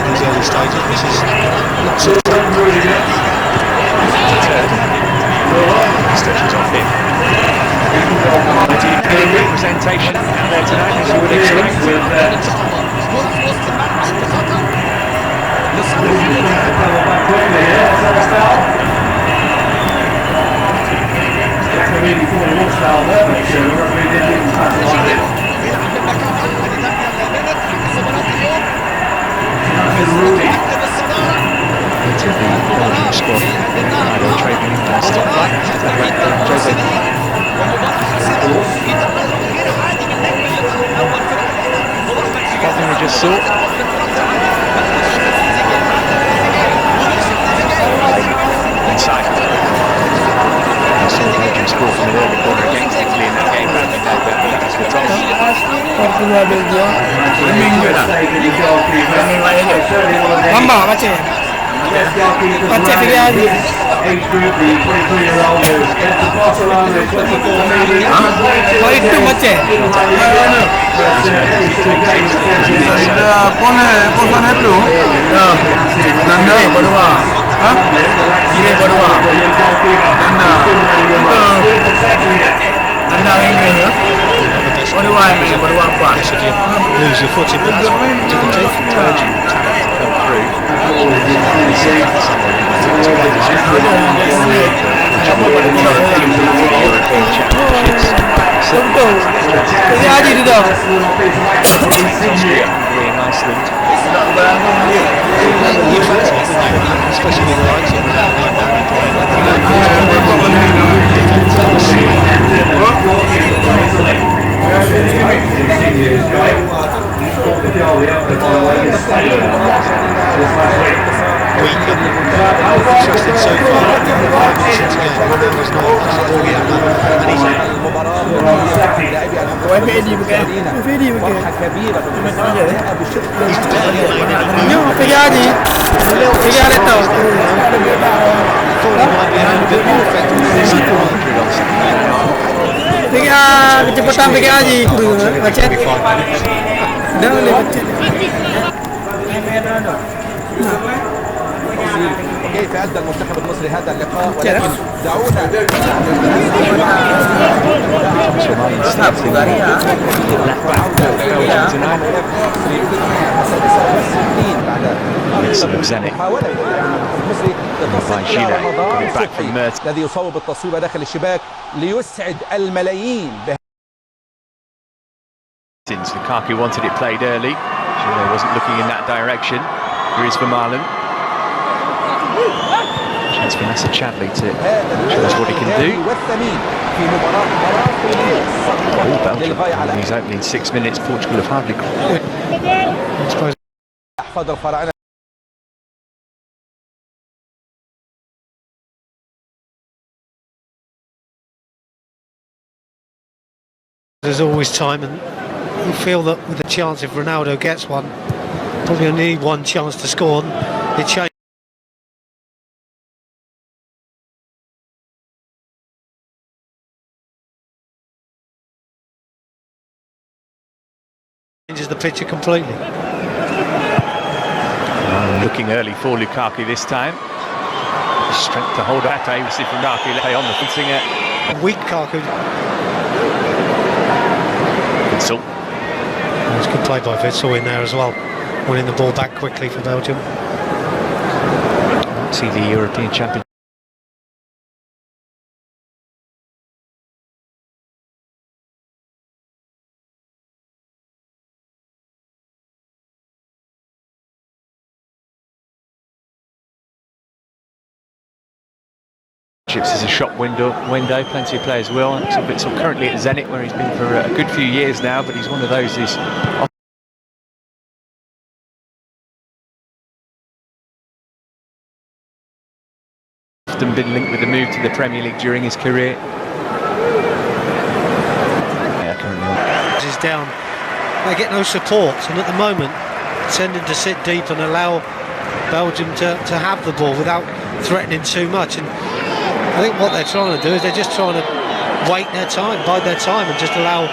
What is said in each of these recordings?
these early stages. This is not so stretches off him. Ideally representation out there tonight, as you would expect. To the Belgian squad, training in stuff like something we just saw. Inside. I saw the Belgian score from an early corner again, quickly in that game, but that was for Tom. Portugal, Belgium. Mamba, baca. Baca fikir lagi. Oh itu baca. Pon itu. Nanda berdua. Hah? Ini berdua. Nanda ini ya. Berdua empat. Lose your foot in that. Difficulty. Belgium come through. European Championships. Kerja haji tu dah. Austria, Hungary and Iceland. Especially with the likes of interested so far. Kecepatan pergi haji macet. Dah boleh macet. كيف أدى المنتخب المصري هذا اللقاء ولكن دعونا الذي يصوب التصويب داخل الشباك ليسعد الملايين. Since Lukaku wanted it played early, Giro wasn't looking in that direction. Here is Vermaelen. Chance for Nasser Chadli to show us what he can do. Oh, Belgium in these opening 6 minutes, Portugal have hardly caught. There's always time, and you feel that with the chance, if Ronaldo gets one, probably only need one chance to score. It changes. Changes the picture completely. Looking early for Lukaku this time. Strength to hold that day. We see from Lukaku play on the fencing it. Weak Lukaku. Witsel. It was good play by Witsel in there as well, winning the ball back quickly for Belgium. See the European champion. Is a shop window, plenty of players will. Witsel currently at Zenit, where he's been for a good few years now, but he's one of those who's often been linked with the move to the Premier League during his career. Yeah, currently He's down. They get no support, and at the moment tending to sit deep and allow Belgium to have the ball without threatening too much. And I think what they're trying to do is they're just trying to wait their time, bide their time, and just allow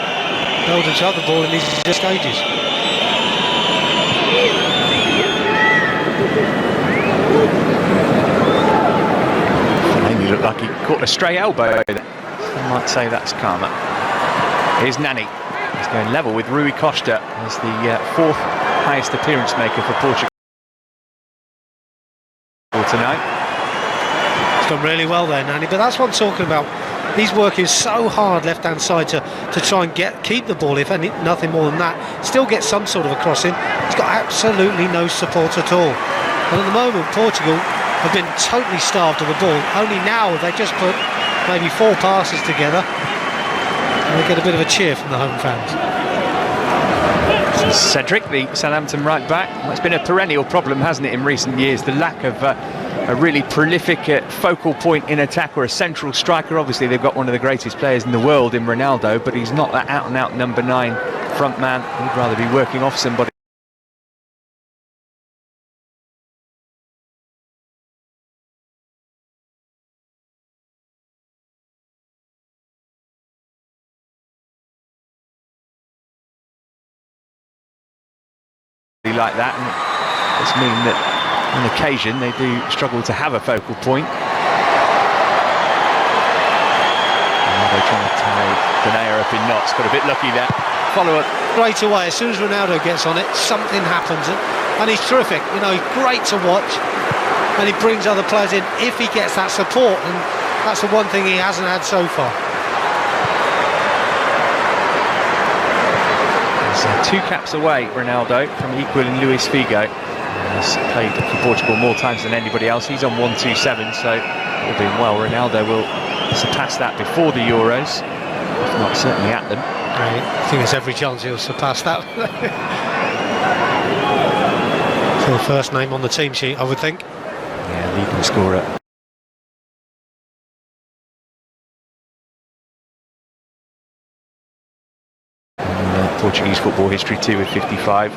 Belgium to have the ball in these stages. He looked like he caught a stray elbow there. I might say that's karma. Here's Nani. He's going level with Rui Costa as the fourth highest appearance maker for Portugal tonight. He's done really well there, Nani, but that's what I'm talking about. He's working so hard left-hand side to try and keep the ball, if nothing more than that. Still get some sort of a crossing. He's got absolutely no support at all. And at the moment, Portugal have been totally starved of the ball. Only now they just put maybe 4 passes together and they get a bit of a cheer from the home fans. Cedric, the Southampton right back. Well, it's been a perennial problem, hasn't it, in recent years, the lack of a really prolific focal point in attack or a central striker. Obviously they've got one of the greatest players in the world in Ronaldo, but he's not that out-and-out number 9 front man. He'd rather be working off somebody like that, and it's mean that on occasion they do struggle to have a focal point. Now they're trying to tie Denia up in knots. Got a bit lucky there. Follow up Straight away, as soon as Ronaldo gets on it, something happens, and he's terrific. You know, he's great to watch, and he brings other players in if he gets that support, and that's the one thing he hasn't had so far. 2 caps away, Ronaldo, from equaling Luis Figo. He's played for Portugal more times than anybody else. He's on 127, so all being well, Ronaldo will surpass that before the Euros, if not certainly at them. I think there's every chance he'll surpass that. For the first name on the team sheet, I would think. Yeah, leading scorer. Portuguese football history too, with 55.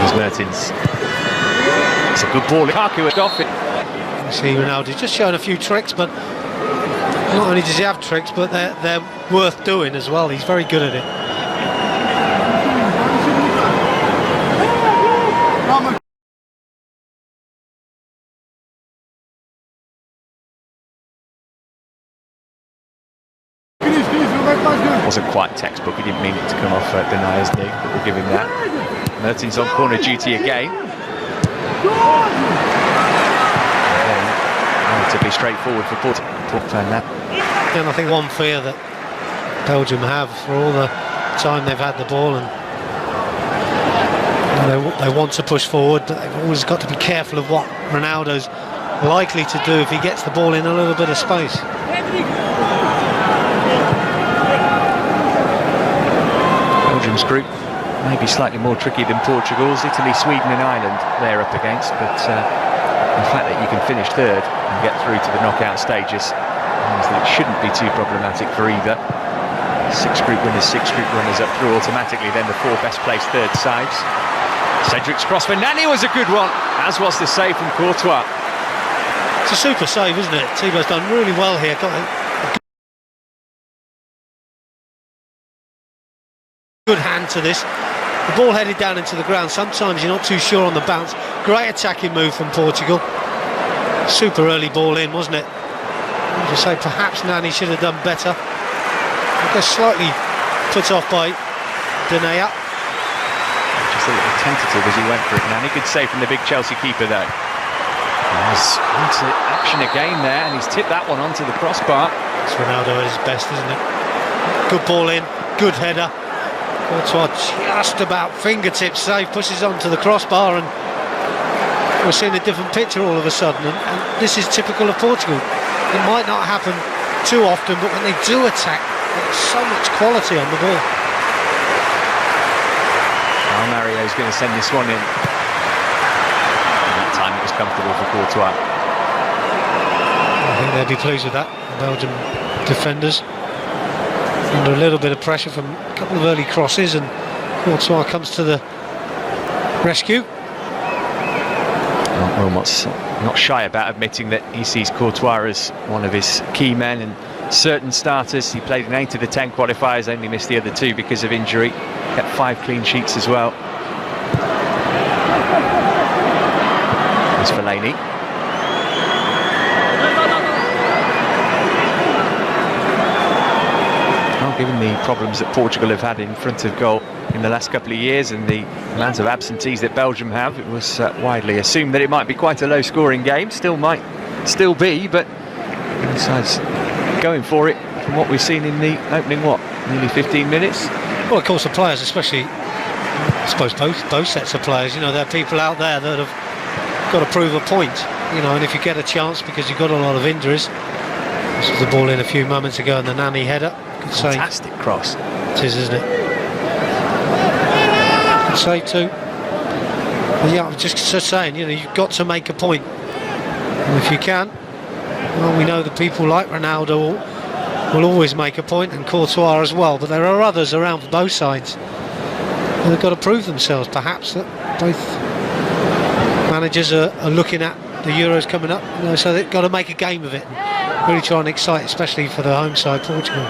There's Mertens. It's a good ball. Lukaku has got it. You see Ronaldo just showing a few tricks, but not only does he have tricks, but they're worth doing as well. He's very good at it. Wasn't quite textbook, he didn't mean it to come off Denia's knee, but we'll give him that. Mertens on corner duty again. Relatively straightforward for Portugal. And I think one fear that Belgium have for all the time they've had the ball, and they want to push forward, but they've always got to be careful of what Ronaldo's likely to do if he gets the ball in a little bit of space. Belgium's group maybe slightly more tricky than Portugal's. Italy, Sweden and Ireland they're up against, but the fact that you can finish third and get through to the knockout stages means that it shouldn't be too problematic for either. 6 group winners, 6 group runners up through automatically, then the 4 best placed third sides. Cedric's cross for Nani was a good one, as was the save from Courtois. It's a super save, isn't it? Thibaut's done really well here. Got a good hand to this. The ball headed down into the ground. Sometimes you're not too sure on the bounce. Great attacking move from Portugal. Super early ball in, wasn't it? I would say perhaps Nani should have done better. I guess slightly put off by Denia. Just a little tentative as he went for it. Nani, good save from the big Chelsea keeper though. He's into action again there, and he's tipped that one onto the crossbar. It's Ronaldo at his best, isn't it? Good ball in, good header. Courtois just about fingertips save, pushes onto the crossbar, and we're seeing a different picture all of a sudden, and this is typical of Portugal. It might not happen too often, but when they do attack, there's so much quality on the ball. Well, Mario's going to send this one in. And that time it was comfortable for Courtois. I think they'd be pleased with that, the Belgian defenders. Under a little bit of pressure from A couple of early crosses, and Courtois comes to the rescue. Wilmot's not shy about admitting that he sees Courtois as one of his key men and certain starters. He played in 8 of the 10 qualifiers, only missed the other 2 because of injury. Kept 5 clean sheets as well. There's Fellaini. Well, given the problems that Portugal have had in front of goal in the last couple of years and the amount of absentees that Belgium have, it was widely assumed that it might be quite a low-scoring game. Might still be, but besides going for it from what we've seen in the opening, nearly 15 minutes. Well, of course, the players, especially, I suppose both sets of players, you know, there are people out there that have got to prove a point, you know, and if you get a chance because you've got a lot of injuries. This was the ball in a few moments ago and the Nani header. Good save. Fantastic cross. It is, isn't it? Good save too. But yeah, I'm just saying, you know, you've got to make a point. And if you can, well, we know that people like Ronaldo will always make a point, and Courtois as well, but there are others around for both sides. And they've got to prove themselves. Perhaps that both managers are looking at the Euros coming up, you know, so they've got to make a game of it and really try and excite, especially for the home side, Portugal.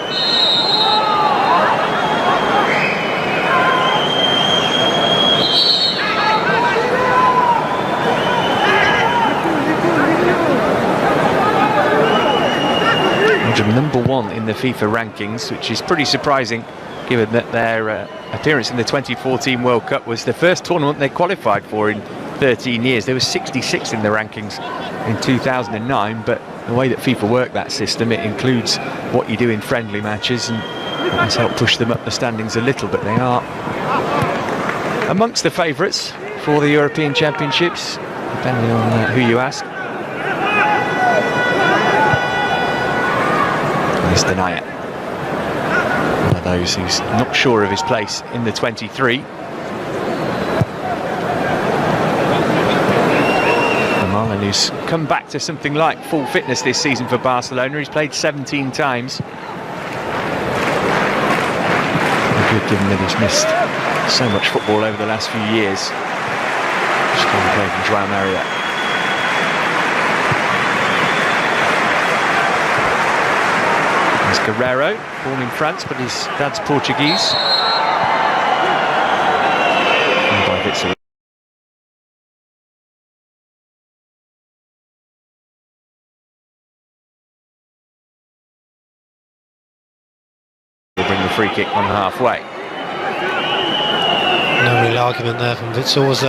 Number 1 in the FIFA rankings, which is pretty surprising given that their appearance in the 2014 World Cup was the first tournament they qualified for in 13 years. They were 66 in the rankings in 2009, but the way that FIFA work that system, it includes what you do in friendly matches, and that has helped push them up the standings a little, but they are amongst the favourites for the European Championships, depending on who you ask. Mr. Naya, one of those who's not sure of his place in the 23. Marlon, who's come back to something like full fitness this season for Barcelona. He's played 17 times. Good, given that he's missed so much football over the last few years. Just going to play from João Maria. Guerrero, born in France, but his dad's Portuguese. And by Vitzel. Will bring the free kick on halfway. No real argument there from Vitzel. Was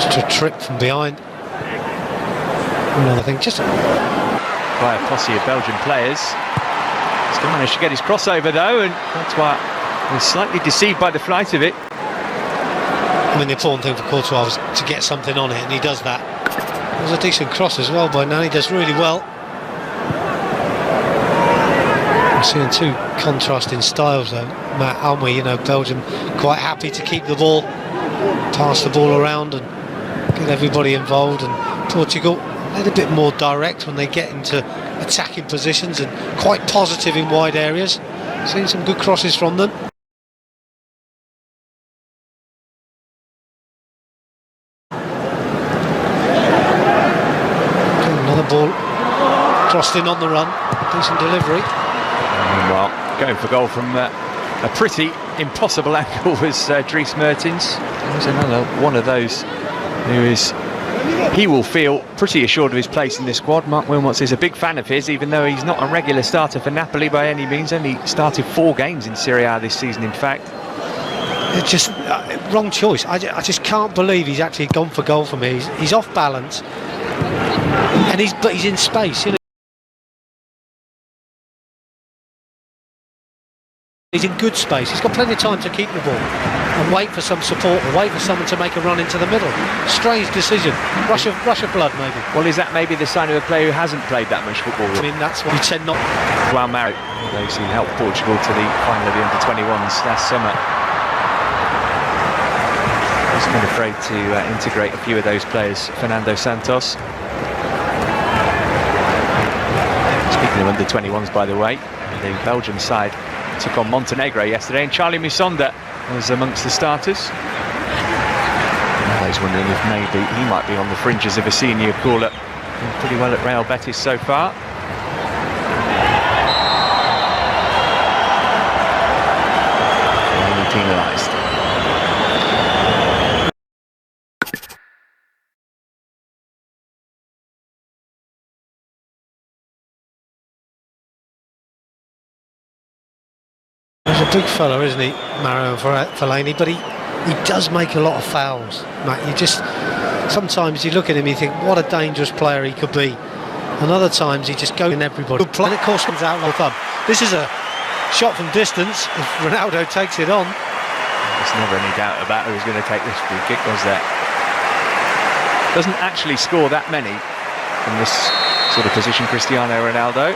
just a trip from behind. Another thing, just by a posse of Belgian players. Still managed to get his crossover though, and Courtois was slightly deceived by the flight of it. I mean, the important thing for Courtois was to get something on it, and he does that. It was a decent cross as well by Nani, does really well. We're seeing 2 contrasting styles though, Matt, aren't we? You know, Belgium quite happy to keep the ball, pass the ball around and get everybody involved, and Portugal a little bit more direct when they get into attacking positions and quite positive in wide areas. Seeing some good crosses from them. Another ball crossed in on the run. Decent delivery. Well, going for goal from a pretty impossible angle was Dries Mertens. There's another one of those who he will feel pretty assured of his place in this squad. Mark Wilmots is a big fan of his, even though he's not a regular starter for Napoli by any means. Only started 4 games in Serie A this season, in fact. It's just wrong choice. I just can't believe he's actually gone for goal for me. He's off balance, and he's in space. You know, he's in good space. He's got plenty of time to keep the ball and wait for some support, or wait for someone to make a run into the middle. Strange decision. Rush of blood, maybe. Well, is that maybe the sign of a player who hasn't played that much football? I mean, that's why you tend not. João Mario, those who helped Portugal to the final of the under-21s last summer. He's been afraid to integrate a few of those players. Fernando Santos. Speaking of under-21s, by the way, the Belgium side took on Montenegro yesterday, and Charlie Musonda was amongst the starters. I was wondering if maybe he might be on the fringes of a senior call-up. Doing pretty well at Real Betis so far. Only penalised. He's a big fella, isn't he, Mario Fellaini? But he does make a lot of fouls, Matt. Sometimes you look at him, you think, what a dangerous player he could be. And other times he just goes in everybody. And of course comes out like thumb. This is a shot from distance. If Ronaldo takes it on. There's never any doubt about who's going to take this free kick, was there? Doesn't actually score that many from this sort of position, Cristiano Ronaldo.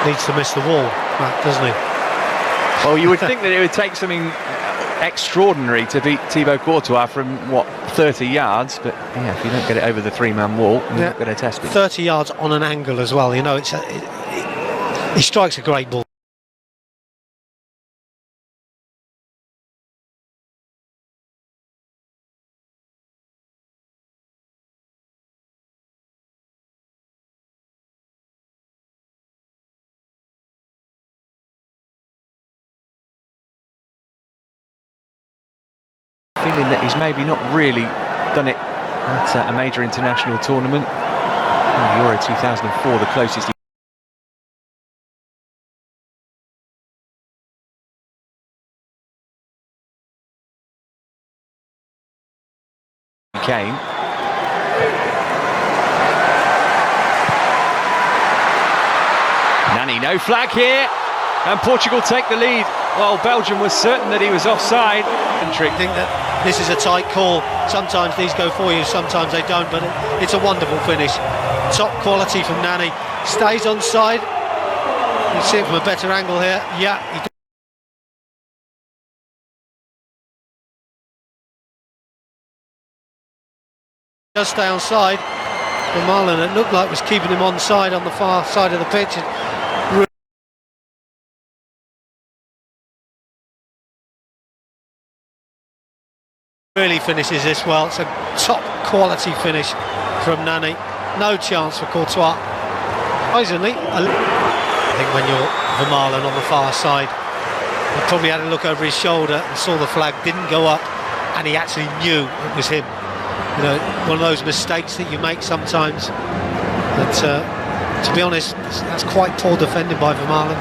Needs to miss the wall, Matt, doesn't he? Well, you would think that it would take something extraordinary to beat Thibaut Courtois from, 30 yards, but yeah, if you don't get it over the three-man wall, you're not going to test it. 30 yards on an angle as well, you know, he strikes a great ball. Feeling that he's maybe not really done it at a major international tournament. Euro 2004, the closest he came. Nani, no flag here, and Portugal take the lead. While Belgium was certain that he was offside. I think that this is a tight call. Sometimes these go for you, sometimes they don't, but it's a wonderful finish. Top quality from Nani. Stays on side. You see it from a better angle here. Yeah, he does stay on side. But Marlon, it looked like was keeping him on side on the far side of the pitch. Really finishes this well. It's a top quality finish from Nani. No chance for Courtois. Surprisingly, I think when you're Vermaelen on the far side, he probably had a look over his shoulder and saw the flag didn't go up, and he actually knew it was him. You know, one of those mistakes that you make sometimes. But to be honest, that's quite poor defending by Vermaelen.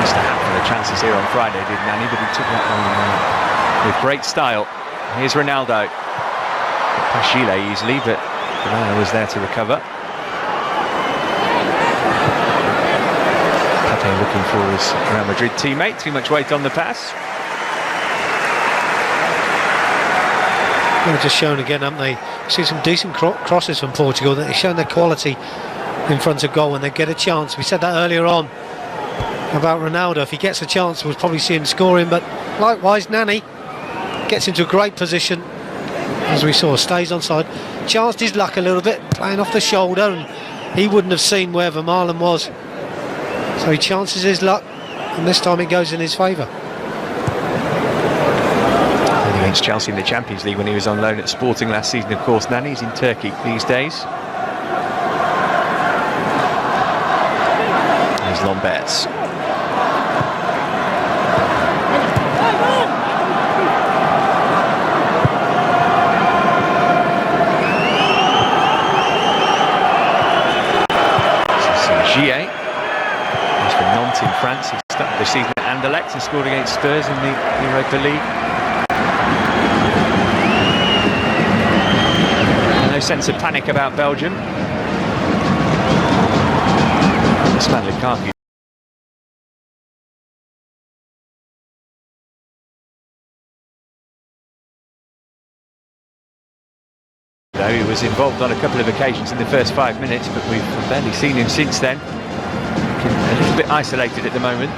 Missed a handful of chances here on Friday, did Nani, but he took that one with great style. Here's Ronaldo. Pachile easily, but Ronaldo was there to recover. Pepe looking for his Real Madrid teammate. Too much weight on the pass. They've just shown again, haven't they? See some decent crosses from Portugal. They've shown their quality in front of goal when they get a chance. We said that earlier on about Ronaldo. If he gets a chance, we'll probably see him scoring. But likewise, Nani gets into a great position, as we saw, stays on side, chanced his luck a little bit, playing off the shoulder, and he wouldn't have seen where Vermaelen was, so he chances his luck, and this time it goes in his favour. Against Chelsea in the Champions League when he was on loan at Sporting last season, of course. Nani's in Turkey these days. There's Lomberts. He's for Nantes in France. He started the season at Anderlecht and scored against Spurs in the Europa League. No sense of panic about Belgium. Usman Lukaku. He was involved on a couple of occasions in the first 5 minutes, but we've barely seen him since then. A little bit isolated at the moment.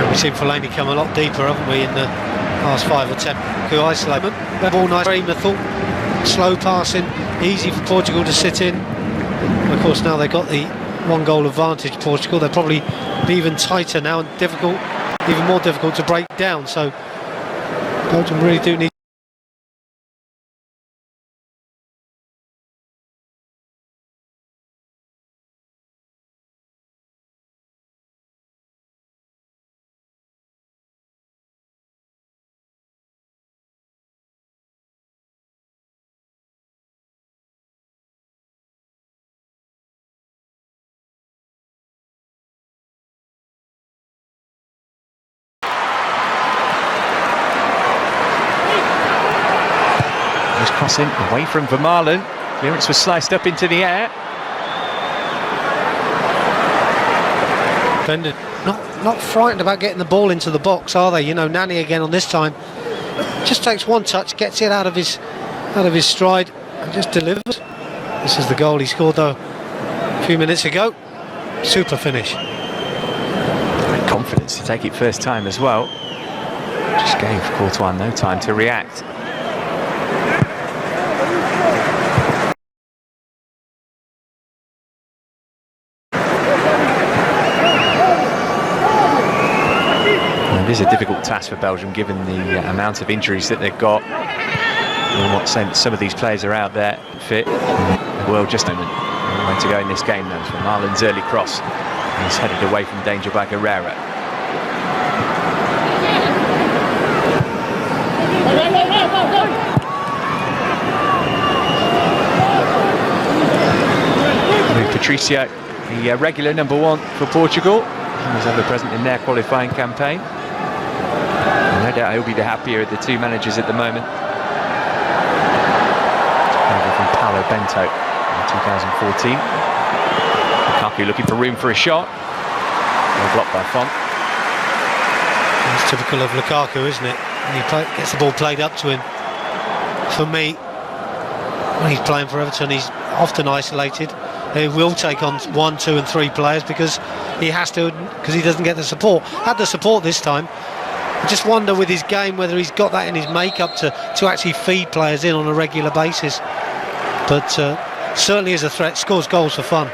We've seen Fellaini come a lot deeper, haven't we, in the last 5 or 10. Good isolation. Ball nice, very method, slow passing, easy for Portugal to sit in. And of course, now they've got the one goal advantage, Portugal. They'll probably be even tighter now and even more difficult to break down. So Belgium really do need. Crossing away from Vermaelen. Clearance was sliced up into the air. Defended. Not frightened about getting the ball into the box, are they? You know, Nani again on this time. Just takes one touch, gets it out of his stride, and just delivers. This is the goal he scored though a few minutes ago. Super finish. Great confidence to take it first time as well. Just gave Courtois no time to react. It is a difficult task for Belgium given the amount of injuries that they've got and what sense some of these players are out there fit. Well, just a moment. Way to go in this game though from Marlon's early cross. He's headed away from danger by Guerrero. Patricio, the regular number 1 for Portugal. He was ever present in their qualifying campaign. No doubt he'll be the happier of the two managers at the moment. Over from Paulo Bento in 2014. Lukaku looking for room for a shot. Well blocked by Font. It's typical of Lukaku, isn't it? When he gets the ball played up to him. For me, when he's playing for Everton, he's often isolated. He will take on 1, 2 and 3 players because he has to, because he doesn't get the support. Had the support this time. I just wonder with his game whether he's got that in his makeup to actually feed players in on a regular basis. But certainly is a threat, scores goals for fun.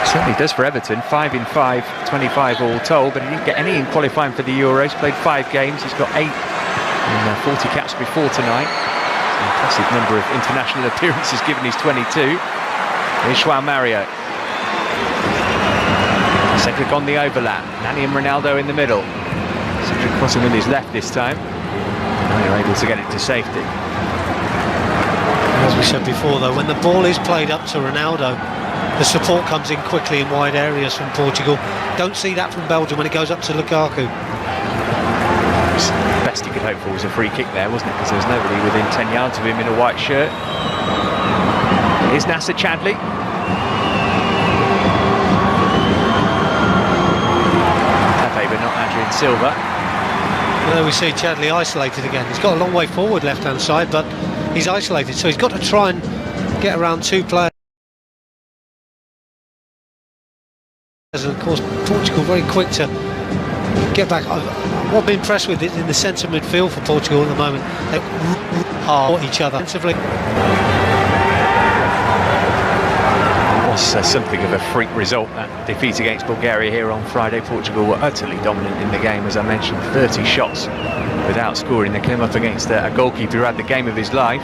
Certainly does for Everton, 5 in 5, 25 all told, but he didn't get any in qualifying for the Euros, played 5 games, he's got 8 in 40 caps before tonight. An impressive number of international appearances given his 22. Here's João Mario. Cedric on the overlap, Nani and Ronaldo in the middle. Cedric crossing with his left this time. And they're able to get it to safety. As we said before though, when the ball is played up to Ronaldo, the support comes in quickly in wide areas from Portugal. Don't see that from Belgium when it goes up to Lukaku. The best he could hope for was a free kick there, wasn't it? Because there was nobody within 10 yards of him in a white shirt. Here's Nasser Chadli. Pepe, but not Adrian Silva. There we see Chadli isolated again. He's got a long way forward left-hand side, but he's isolated, so he's got to try and get around 2 players. And of course, Portugal very quick to get back. What I've been impressed with is in the centre midfield for Portugal at the moment. They hard each other defensively. Something of a freak result, that defeat against Bulgaria here on Friday. Portugal were utterly dominant in the game, as I mentioned, 30 shots without scoring. They came up against a goalkeeper who had the game of his life.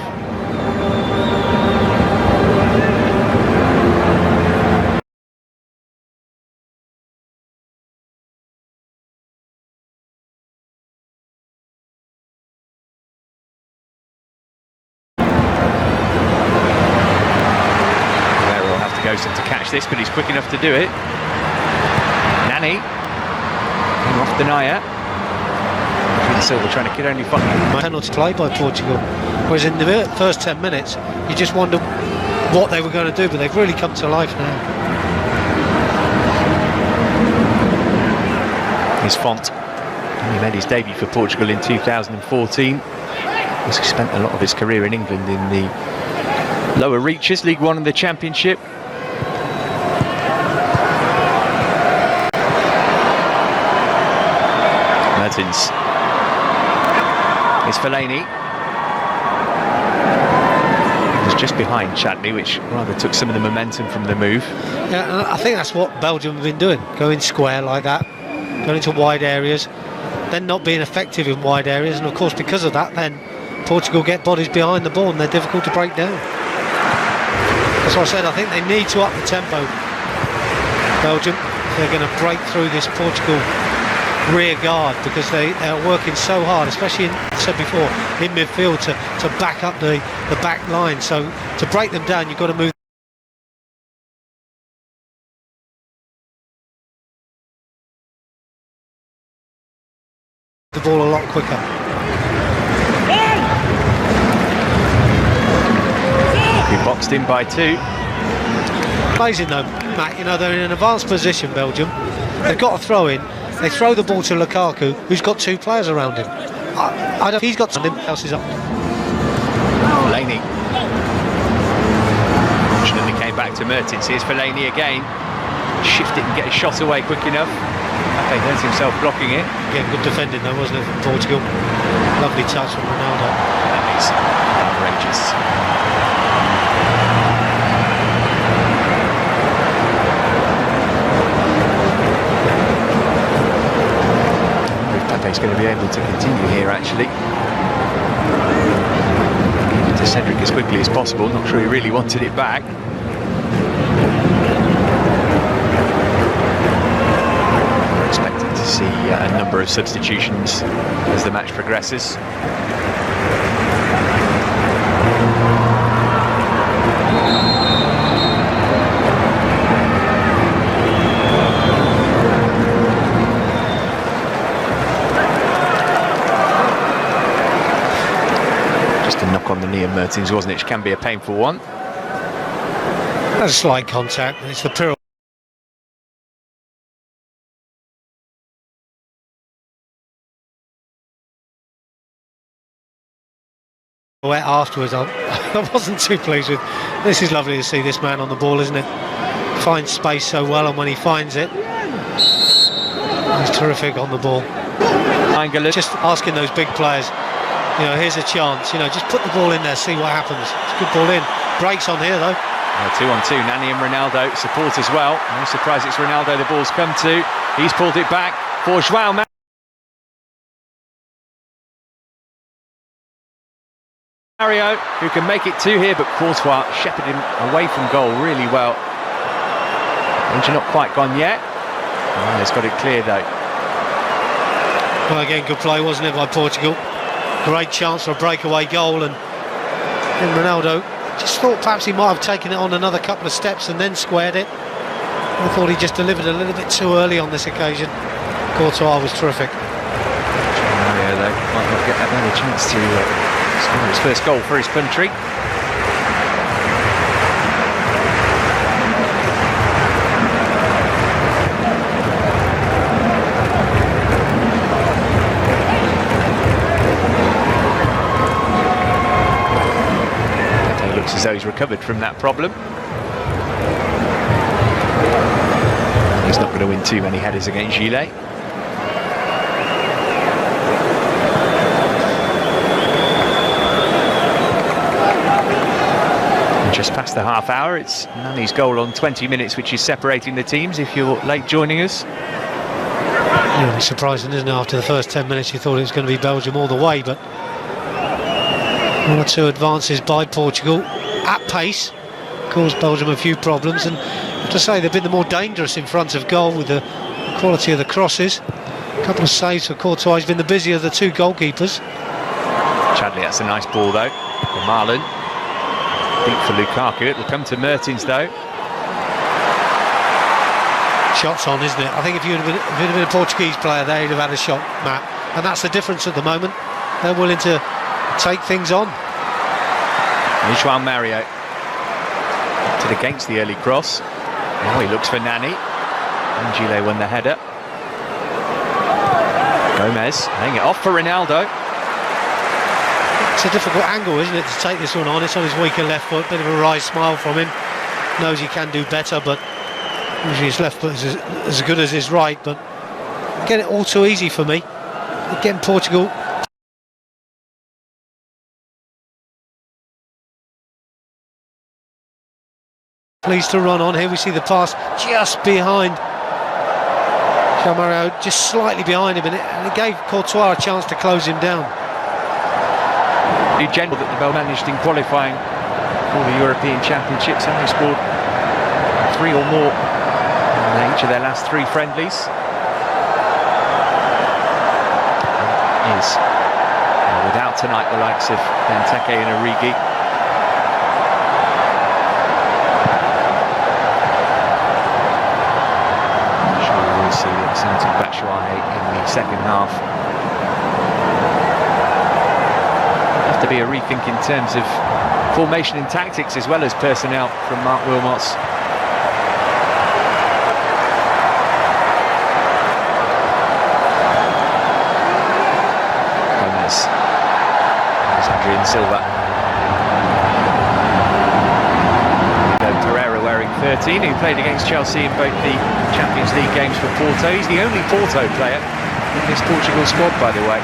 To catch this, but he's quick enough to do it. Nani came off denier. Silva trying to get only fun. Penalty play by Portugal, whereas in the first 10 minutes you just wonder what they were going to do, but they've really come to life now. Here's Font. He made his debut for Portugal in 2014. He spent a lot of his career in England in the lower reaches, League One and the Championship. Mertens. Here's Fellaini. There's just behind Chadley, which rather took some of the momentum from the move. Yeah, and I think that's what Belgium have been doing, going square like that, going into wide areas, then not being effective in wide areas, and of course because of that then Portugal get bodies behind the ball and they're difficult to break down. That's what I said, I think they need to up the tempo, Belgium, if they're going to break through this Portugal rear guard, because they are working so hard, especially I said before, in midfield to back up the back line. So to break them down, you've got to move the ball a lot quicker. Be boxed in by 2. Amazing though, Matt, you know, they're in an advanced position, Belgium. They've got a throw in. They throw the ball to Lukaku, who's got 2 players around him. I don't. He's got something else is up. Fellaini. Fortunately came back to Mertens. Here's Fellaini again. Shift it and get a shot away quick enough. He hurt himself blocking it. Again, good defending though, wasn't it, from Portugal? Lovely touch from Ronaldo. That is outrageous. He's going to be able to continue here actually. Give it to Cedric as quickly as possible. Not sure he really wanted it back. We're expecting to see a number of substitutions as the match progresses. On the knee of Mertens, wasn't it? Which can be a painful one. That's a slight contact. It's the pirouette afterwards. I wasn't too pleased with. This is lovely to see this man on the ball, isn't it? Finds space so well, and when he finds it, he's terrific on the ball. Just asking those big players, you know, here's a chance, you know, just put the ball in there, see what happens. It's a good ball in. Breaks on here though. 2-on-2, Nani and Ronaldo support as well. No surprise it's Ronaldo the ball's come to. He's pulled it back for João Mario, who can make it 2 here, but Courtois shepherded him away from goal really well. Danger not quite gone yet. Oh, he's got it clear though. Well, again, good play, wasn't it, by Portugal? Great chance for a breakaway goal, and Ronaldo just thought perhaps he might have taken it on another couple of steps and then squared it. I thought he just delivered a little bit too early on this occasion. Courtois was terrific. Yeah, though, might not get another chance to score his first goal for his country. Looks as though he's recovered from that problem. He's not going to win too many headers against Gillet. And just past the half hour, it's Nani's goal on 20 minutes, which is separating the teams if you're late joining us. Yeah, it's surprising, isn't it? After the first 10 minutes you thought it was going to be Belgium all the way, but 1 or 2 advances by Portugal at pace caused Belgium a few problems, and I have to say they've been the more dangerous in front of goal with the quality of the crosses. A couple of saves for Courtois. He's been the busier of the 2 goalkeepers. Chadley, that's a nice ball though for Marlon. Deep for Lukaku. It'll come to Mertens though. Shots on, isn't it? I think if you'd have been a Portuguese player there, you'd have had a shot, Matt, and that's the difference at the moment. They're willing to take things on. João Mario opted against the early cross. Now he looks for Nani. And Gillet won the header. Gomez laying it off for Ronaldo. It's a difficult angle, isn't it, to take this one on? It's on his weaker left foot. Bit of a wry smile from him. Knows he can do better, but usually his left foot is as good as his right. But again, it all too easy for me. Again, Portugal Pleased to run on. Here we see the pass just behind Mario, just slightly behind him, and it gave Courtois a chance to close him down. The general that the Bell managed in qualifying for the European Championships, and they scored 3 or more in each of their last 3 friendlies. And is without tonight the likes of Benteke and Origi. See the exciting Batshuayi in the second half. Have to be a rethink in terms of formation and tactics as well as personnel from Mark Wilmots. Gomez. There's Adrian Silva. Pereira wearing 13, who played against Chelsea in both the Champions League games for Porto. He's the only Porto player in this Portugal squad, by the way.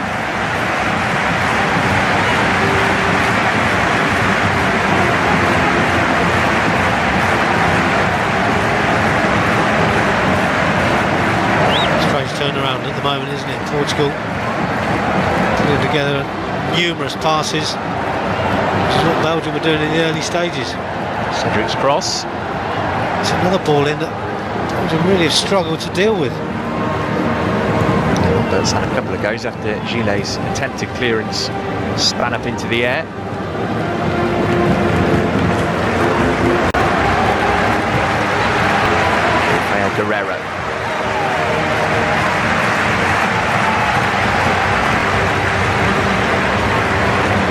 Strange turnaround at the moment, isn't it? Portugal putting together numerous passes, which is what Belgium were doing in the early stages. Cedric's cross. It's another ball in that Belgium really have struggled to deal with. Albert's had a couple of goes after Gillet's attempted clearance span up into the air. Rafael Guerreiro.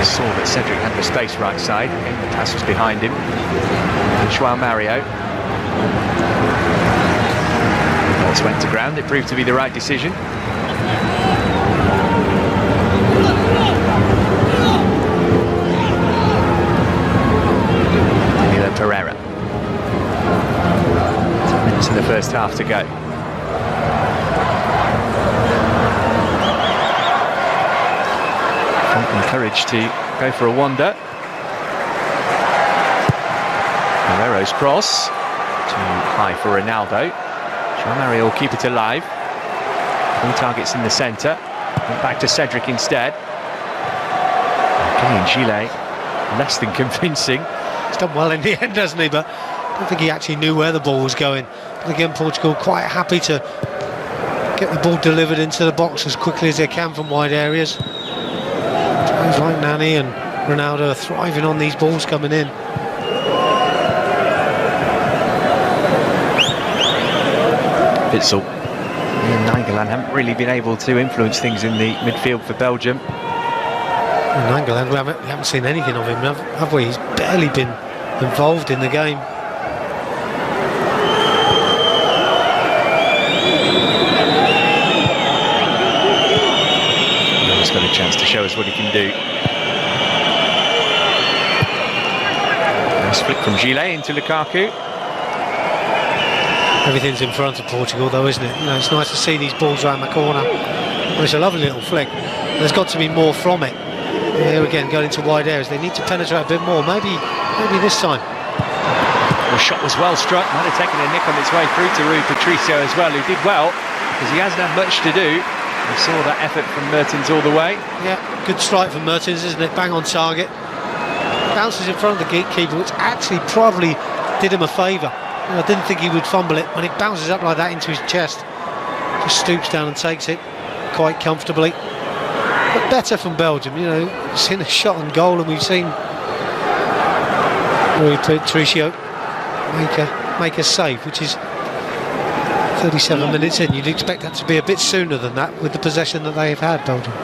Saw that Cedric had the space right side, and the pass was behind him. And João Mario. Balls went to ground, it proved to be the right decision. Danilo Pereira. 10 minutes in the first half to go. Encouraged to go for a wander. Guerreiro's cross, too high for Ronaldo. João Mario will keep it alive. 3 targets in the centre. Went back to Cedric instead. Kylian Gillet, less than convincing. He's done well in the end, hasn't he? But I don't think he actually knew where the ball was going. But again, Portugal quite happy to get the ball delivered into the box as quickly as they can from wide areas. Players like Nani and Ronaldo are thriving on these balls coming in. Witsel and Nainggolan haven't really been able to influence things in the midfield for Belgium. Nainggolan, we haven't seen anything of him, have we? He's barely been involved in the game. He's got a chance to show us what he can do. Nice flick from Gillet into Lukaku. Everything's in front of Portugal though, isn't it? You know, it's nice to see these balls around the corner. Well, it's a lovely little flick. There's got to be more from it. Here again, going into wide areas. They need to penetrate a bit more. Maybe this time. The shot was well struck. Might have taken a nick on its way through to Rui Patricio as well, who did well because he hasn't had much to do. We saw that effort from Mertens all the way. Yeah, good strike from Mertens, isn't it? Bang on target. Bounces in front of the gatekeeper, which actually probably did him a favour. I didn't think he would fumble it. When it bounces up like that into his chest, just stoops down and takes it quite comfortably. But better from Belgium, you know. We've seen a shot on goal, and we've seen Rui Patricio make a save, which is 37 minutes in. You'd expect that to be a bit sooner than that with the possession that they have had, Belgium.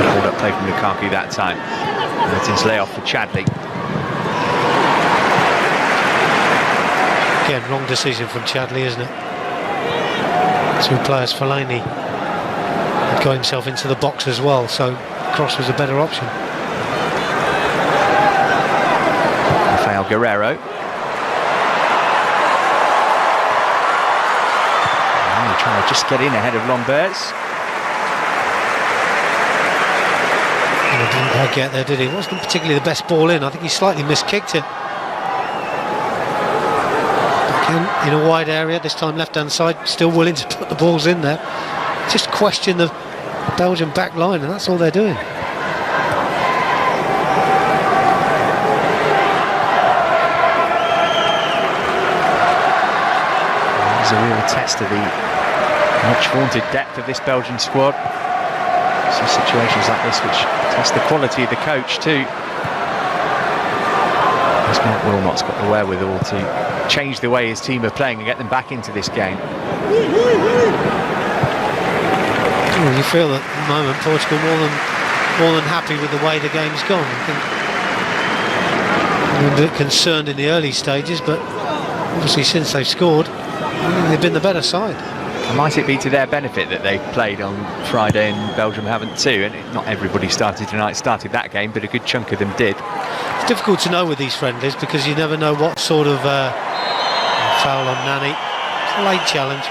Hold up play from Lukaku that time. Mertens lay off for Chadli. Again, wrong decision from Chadli, isn't it? 2 players, Fellaini had got himself into the box as well, so cross was a better option. Rafael Guerreiro. And they're trying to just get in ahead of Lomberts. And he didn't quite get there, did he? It wasn't particularly the best ball in. I think he slightly miskicked it. in a wide area, this time left-hand side, still willing to put the balls in there. Just question the Belgian back line, and that's all they're doing. It's a real test of the much vaunted depth of this Belgian squad. Some situations like this which test the quality of the coach too. Mark Wilmot's got the wherewithal to change the way his team are playing and get them back into this game. Well, you feel at the moment Portugal more than happy with the way the game's gone. I think a bit concerned in the early stages, but obviously since they've scored, they've been the better side. Might it be to their benefit that they played on Friday and Belgium haven't too? And not everybody started that game, but a good chunk of them did. It's difficult to know with these friendlies because you never know what sort of foul on Nani. It's a late challenge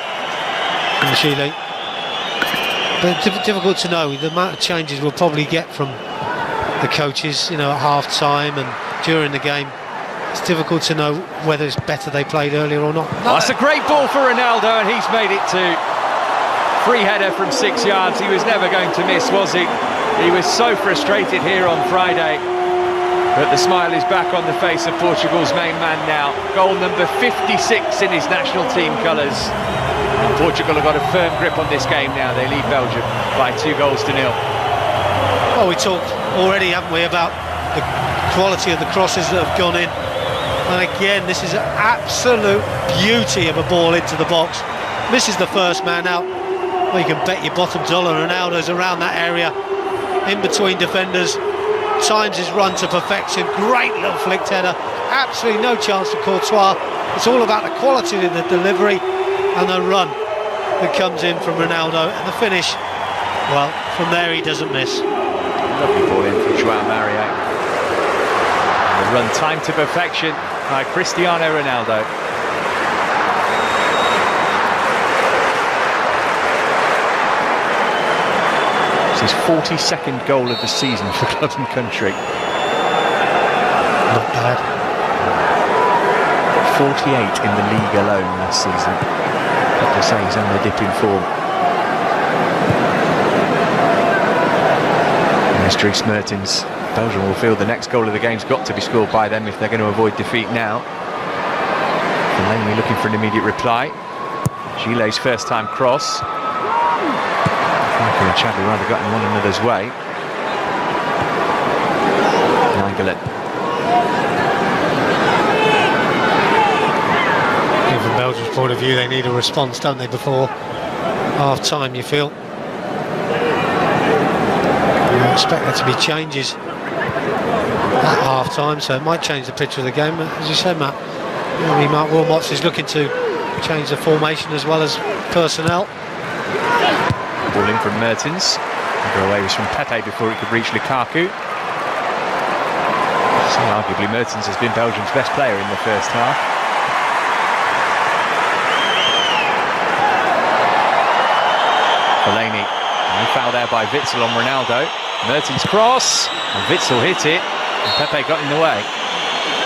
from Chile. But it's difficult to know the amount of changes we'll probably get from the coaches, at half-time and during the game. It's difficult to know whether it's better they played earlier or not. No. That's a great ball for Ronaldo, and he's made it two. Free header from 6 yards. He was never going to miss, was he? He was so frustrated here on Friday. But the smile is back on the face of Portugal's main man now. Goal number 56 in his national team colours. And Portugal have got a firm grip on this game now. They lead Belgium by 2-0. Well, we talked already, haven't we, about the quality of the crosses that have gone in. And again, this is an absolute beauty of a ball into the box. Misses the first man out. Well, you can bet your bottom dollar Ronaldo's around that area, in between defenders. Times his run to perfection. Great little flicked header. Absolutely no chance for Courtois. It's all about the quality of the delivery and the run that comes in from Ronaldo. And the finish, well, from there he doesn't miss. Lovely ball in from João Mario. And the run timed to perfection by Cristiano Ronaldo. It's his 42nd goal of the season for club and country. Not bad. 48 in the league alone last season. But to say he's on the dip in form. And there's Dries Mertens. Belgium will feel the next goal of the game's got to be scored by them if they're going to avoid defeat now. Delaney looking for an immediate reply. Gilet's first time cross. Michael and Chad rather got in one another's way. Nainggolan. From Belgium's point of view, they need a response, don't they, before half-time, you feel? You expect there to be changes at half-time, so it might change the picture of the game. As you said, Matt, Mark Wilmot is looking to change the formation as well as personnel. Ball in from Mertens. Under away was from Pepe before he could reach Lukaku. So arguably Mertens has been Belgium's best player in the first half. Delaney. No foul there by Witsel on Ronaldo. Mertens cross, and Witsel hit it, and Pepe got in the way.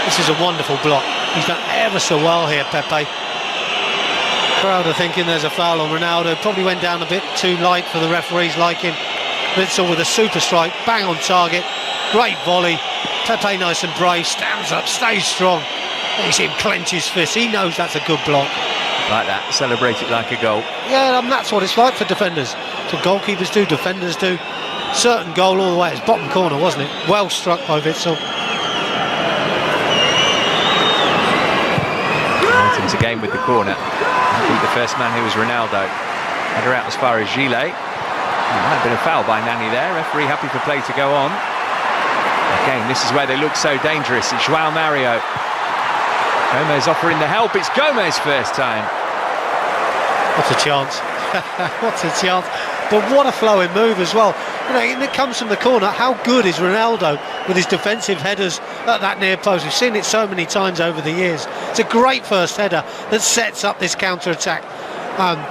This is a wonderful block. He's done ever so well here, Pepe. Crowd are thinking there's a foul on Ronaldo. Probably went down a bit too light for the referees liking. Witsel with a super strike, bang on target. Great volley. Pepe nice and brave, stands up, stays strong. You see him clench his fist. He knows that's a good block. Like that, celebrate it like a goal. Yeah, that's what it's like for defenders. That's what goalkeepers do, defenders do. Certain goal all the way. It's bottom corner, wasn't it? Well struck by Witsel. Mertens again with the corner. Beat the first man, who was Ronaldo. Header out as far as Gilet. Might have been a foul by Nani there. Referee happy for play to go on. Again, this is where they look so dangerous. It's João Mario. Gomez offering the help. It's Gomez first time. What a chance. What a chance. But what a flowing move as well. And it comes from the corner. How good is Ronaldo with his defensive headers at that near post? We've seen it so many times over the years. It's a great first header that sets up this counter-attack.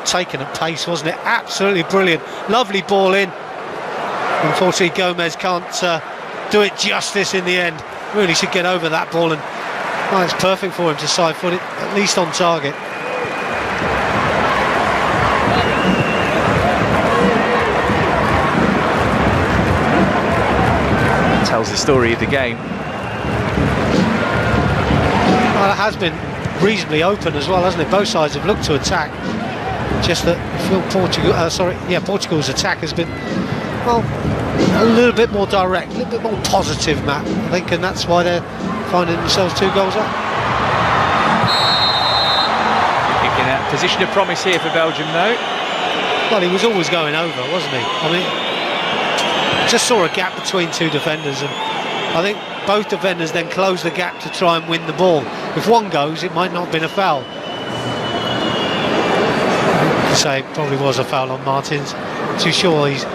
Taken at pace, wasn't it? Absolutely brilliant. Lovely ball in. Unfortunately, Gomez can't do it justice in the end. Really should get over that ball and Well, it's perfect for him to side foot it, at least on target. Tells the story of the game. Well, it has been reasonably open as well, hasn't it? Both sides have looked to attack. Just that Portugal's attack has been, well, a little bit more direct, a little bit more positive, Matt, I think, and that's why they're finding themselves 2 goals up. Picking a position of promise here for Belgium, though. Well, he was always going over, wasn't he? I mean, just saw a gap between 2 defenders, and I think both defenders then closed the gap to try and win the ball. If one goes, it might not have been a foul. To say it probably was a foul on Martins. Too sure he's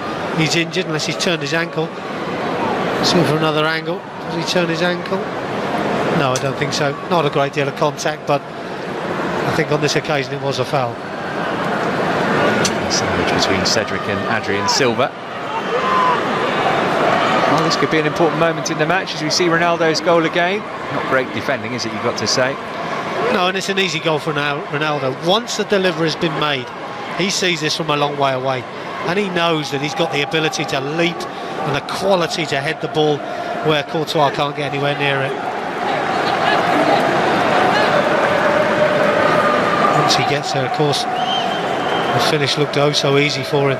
injured unless he's turned his ankle. See for another angle. Does he turn his ankle? No, I don't think so. Not a great deal of contact, but I think on this occasion it was a foul. Sandwich between Cedric and Adrian Silva. Well, this could be an important moment in the match as we see Ronaldo's goal again. Not great defending, is it, you've got to say? No, and it's an easy goal for Ronaldo. Once the delivery has been made, he sees this from a long way away, and he knows that he's got the ability to leap and the quality to head the ball where Courtois can't get anywhere near it. Once he gets there, of course, the finish looked oh so easy for him.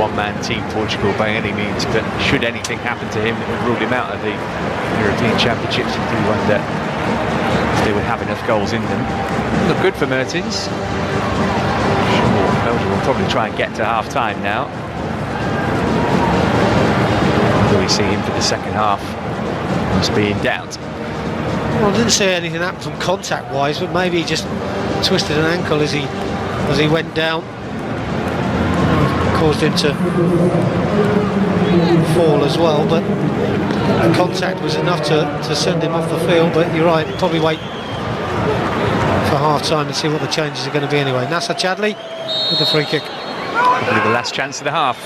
One-man team, Portugal, by any means, but should anything happen to him that would rule him out of the European Championships, you do wonder if they would have enough goals in them. Look good for Mertens. Sure, Belgium will probably try and get to half-time now. Will we see him for the second half? Must be in doubt. Well, I didn't see anything happen from contact-wise, but maybe he just twisted an ankle as he went down. Caused him to fall as well, but the contact was enough to send him off the field. But you're right, probably wait for half-time and see what the changes are going to be anyway. Nacer Chadli with the free kick. Probably the last chance of the half.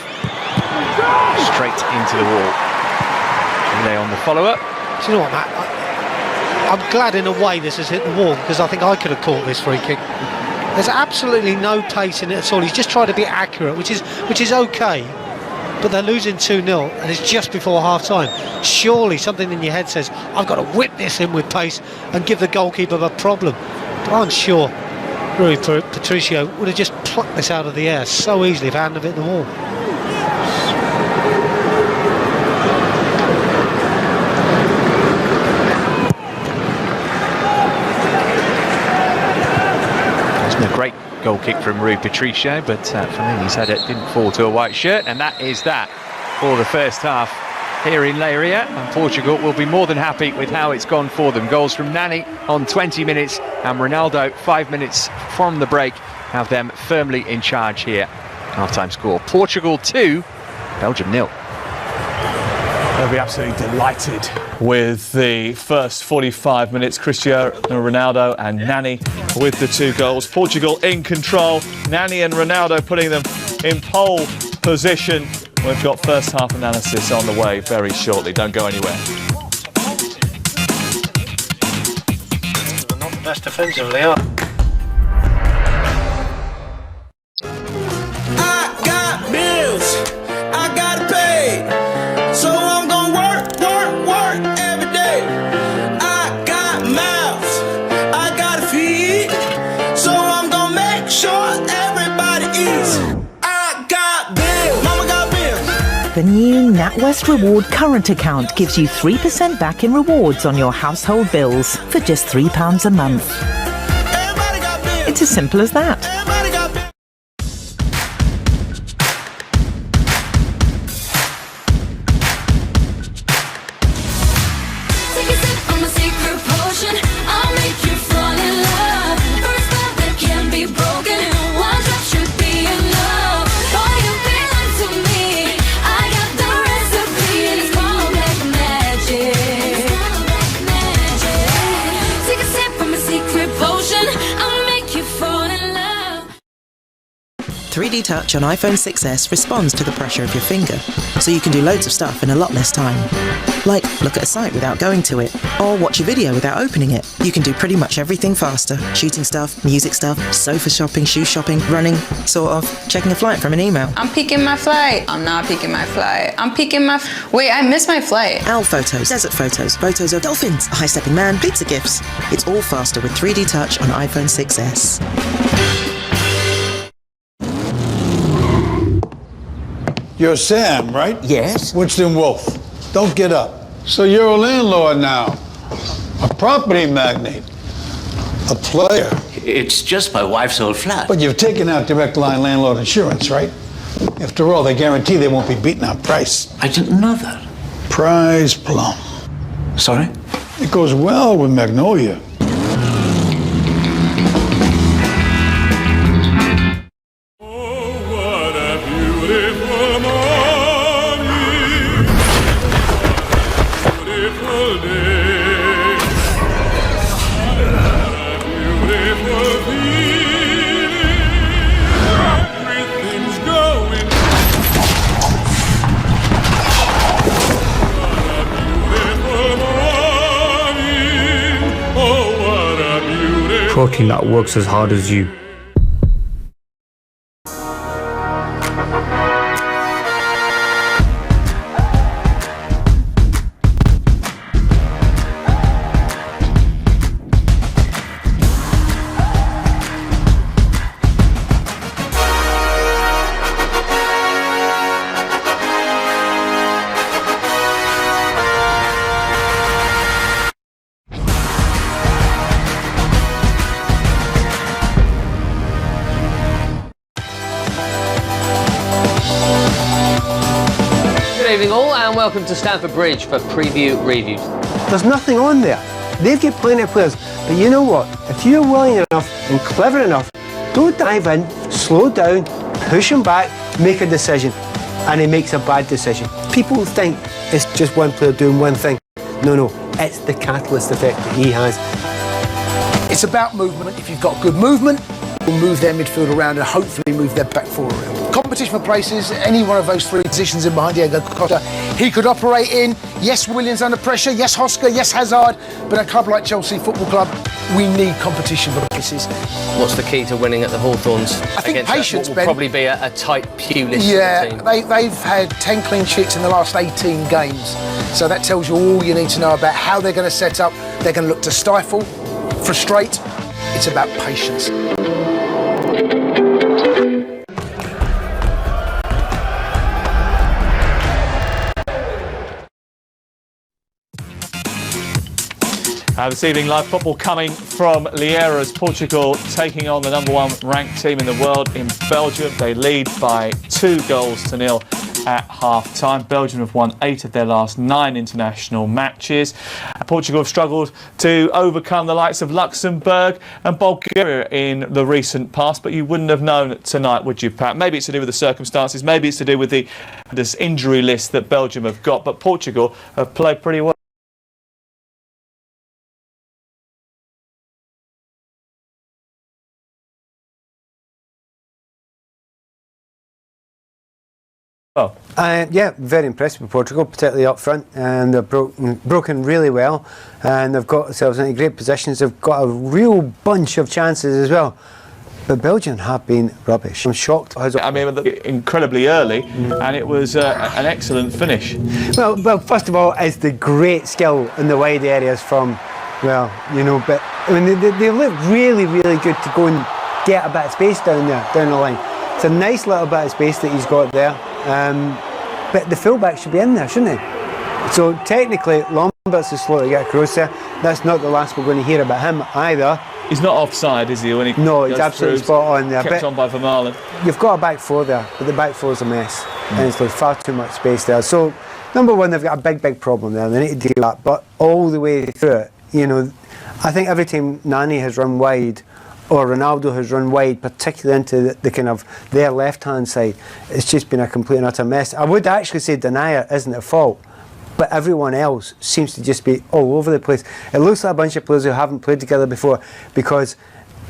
Straight into the wall. Chile on the follow-up. Do you know what, Matt? I'm glad in a way this has hit the wall, because I think I could have caught this free kick. There's absolutely no pace in it at all. He's just trying to be accurate, which is okay. But they're losing 2-0, and it's just before half-time. Surely something in your head says, I've got to whip this in with pace and give the goalkeeper a problem. But I'm sure Rui Patricio would have just plucked this out of the air so easily if it hadn't have hit the wall. A great goal kick from Rui Patricio, but for me he's had it, didn't fall to a white shirt, and that is that for the first half here in Leiria, and Portugal will be more than happy with how it's gone for them. Goals from Nani on 20 minutes and Ronaldo 5 minutes from the break have them firmly in charge here. Half-time score, Portugal 2, Belgium 0. They'll be absolutely delighted with the first 45 minutes. Cristiano Ronaldo and Nani with the 2 goals. Portugal in control. Nani and Ronaldo putting them in pole position. We've got first half analysis on the way very shortly. Don't go anywhere. They're not the best defensively, are they? The new NatWest Reward current account gives you 3% back in rewards on your household bills for just £3 a month. It's as simple as that. 3D Touch on iPhone 6s responds to the pressure of your finger, so you can do loads of stuff in a lot less time. Like look at a site without going to it, or watch a video without opening it. You can do pretty much everything faster. Shooting stuff, music stuff, sofa shopping, shoe shopping, running, sort of, checking a flight from an email. I'm peeking my flight. I'm not peeking my flight. I'm peeking my... Wait, I missed my flight. Owl photos, desert photos, photos of dolphins, a high-stepping man, pizza gifts. It's all faster with 3D Touch on iPhone 6s. You're Sam, right? Yes. Winston Wolfe. Don't get up. So you're a landlord now. A property magnate. A player. It's just my wife's old flat. But you've taken out direct line landlord insurance, right? After all, they guarantee they won't be beaten on price. I didn't know that. Prize plum. Sorry? It goes well with Magnolia. Protein that works as hard as you. Good evening all and welcome to Stamford Bridge for Preview Reviews. There's nothing on there. They've got plenty of players, but you know what? If you're willing enough and clever enough, don't dive in, slow down, push him back, make a decision. And he makes a bad decision. People think it's just one player doing one thing. No, it's the catalyst effect that he has. It's about movement. If you've got good movement, you'll move their midfield around and hopefully move their back four around. Competition for places, any one of those three positions in behind Diego Costa, he could operate in. Yes, Williams under pressure, yes, Hosker, yes, Hazard, but a club like Chelsea Football Club, we need competition for places. What's the key to winning at the Hawthorns? I think patience, what will Ben. probably be a tight Pulis team. They've had 10 clean sheets in the last 18 games, so that tells you all you need to know about how they're going to set up. They're going to look to stifle, frustrate. It's about patience. This evening, live football coming from Lieiras, Portugal, taking on the #1 ranked team in the world in Belgium. They lead by 2-0 at half-time. Belgium have won 8 of their last 9 international matches. Portugal have struggled to overcome the likes of Luxembourg and Bulgaria in the recent past, but you wouldn't have known tonight, would you, Pat? Maybe it's to do with the circumstances, maybe it's to do with this injury list that Belgium have got, but Portugal have played pretty well. Yeah, very impressed with Portugal, particularly up front, and they've broken really well, and they've got themselves into great positions. They've got a real bunch of chances as well. But Belgium have been rubbish. I'm shocked. I mean, incredibly early, and it was an excellent finish. Well, first of all, it's the great skill in the wide areas from, well, you know, but I mean, they look really, really good to go and get a bit of space down the line. It's a nice little bit of space that he's got there. But the fullback should be in there, shouldn't he? So technically, Lambert's is slow to get across there. That's not the last we're going to hear about him either. He's not offside, is he? When he no, he's absolutely spot on there. Kept on by Vermaelen. You've got a back four there, but the back four's a mess. And it's like far too much space there. So, #1, they've got a big problem there. They need to deal with that. But all the way through it, you know, I think every time Nani has run wide, or Ronaldo has run wide, particularly into the kind of their left-hand side, it's just been a complete and utter mess. I would actually say Denier isn't at fault, but everyone else seems to just be all over the place. It looks like a bunch of players who haven't played together before, because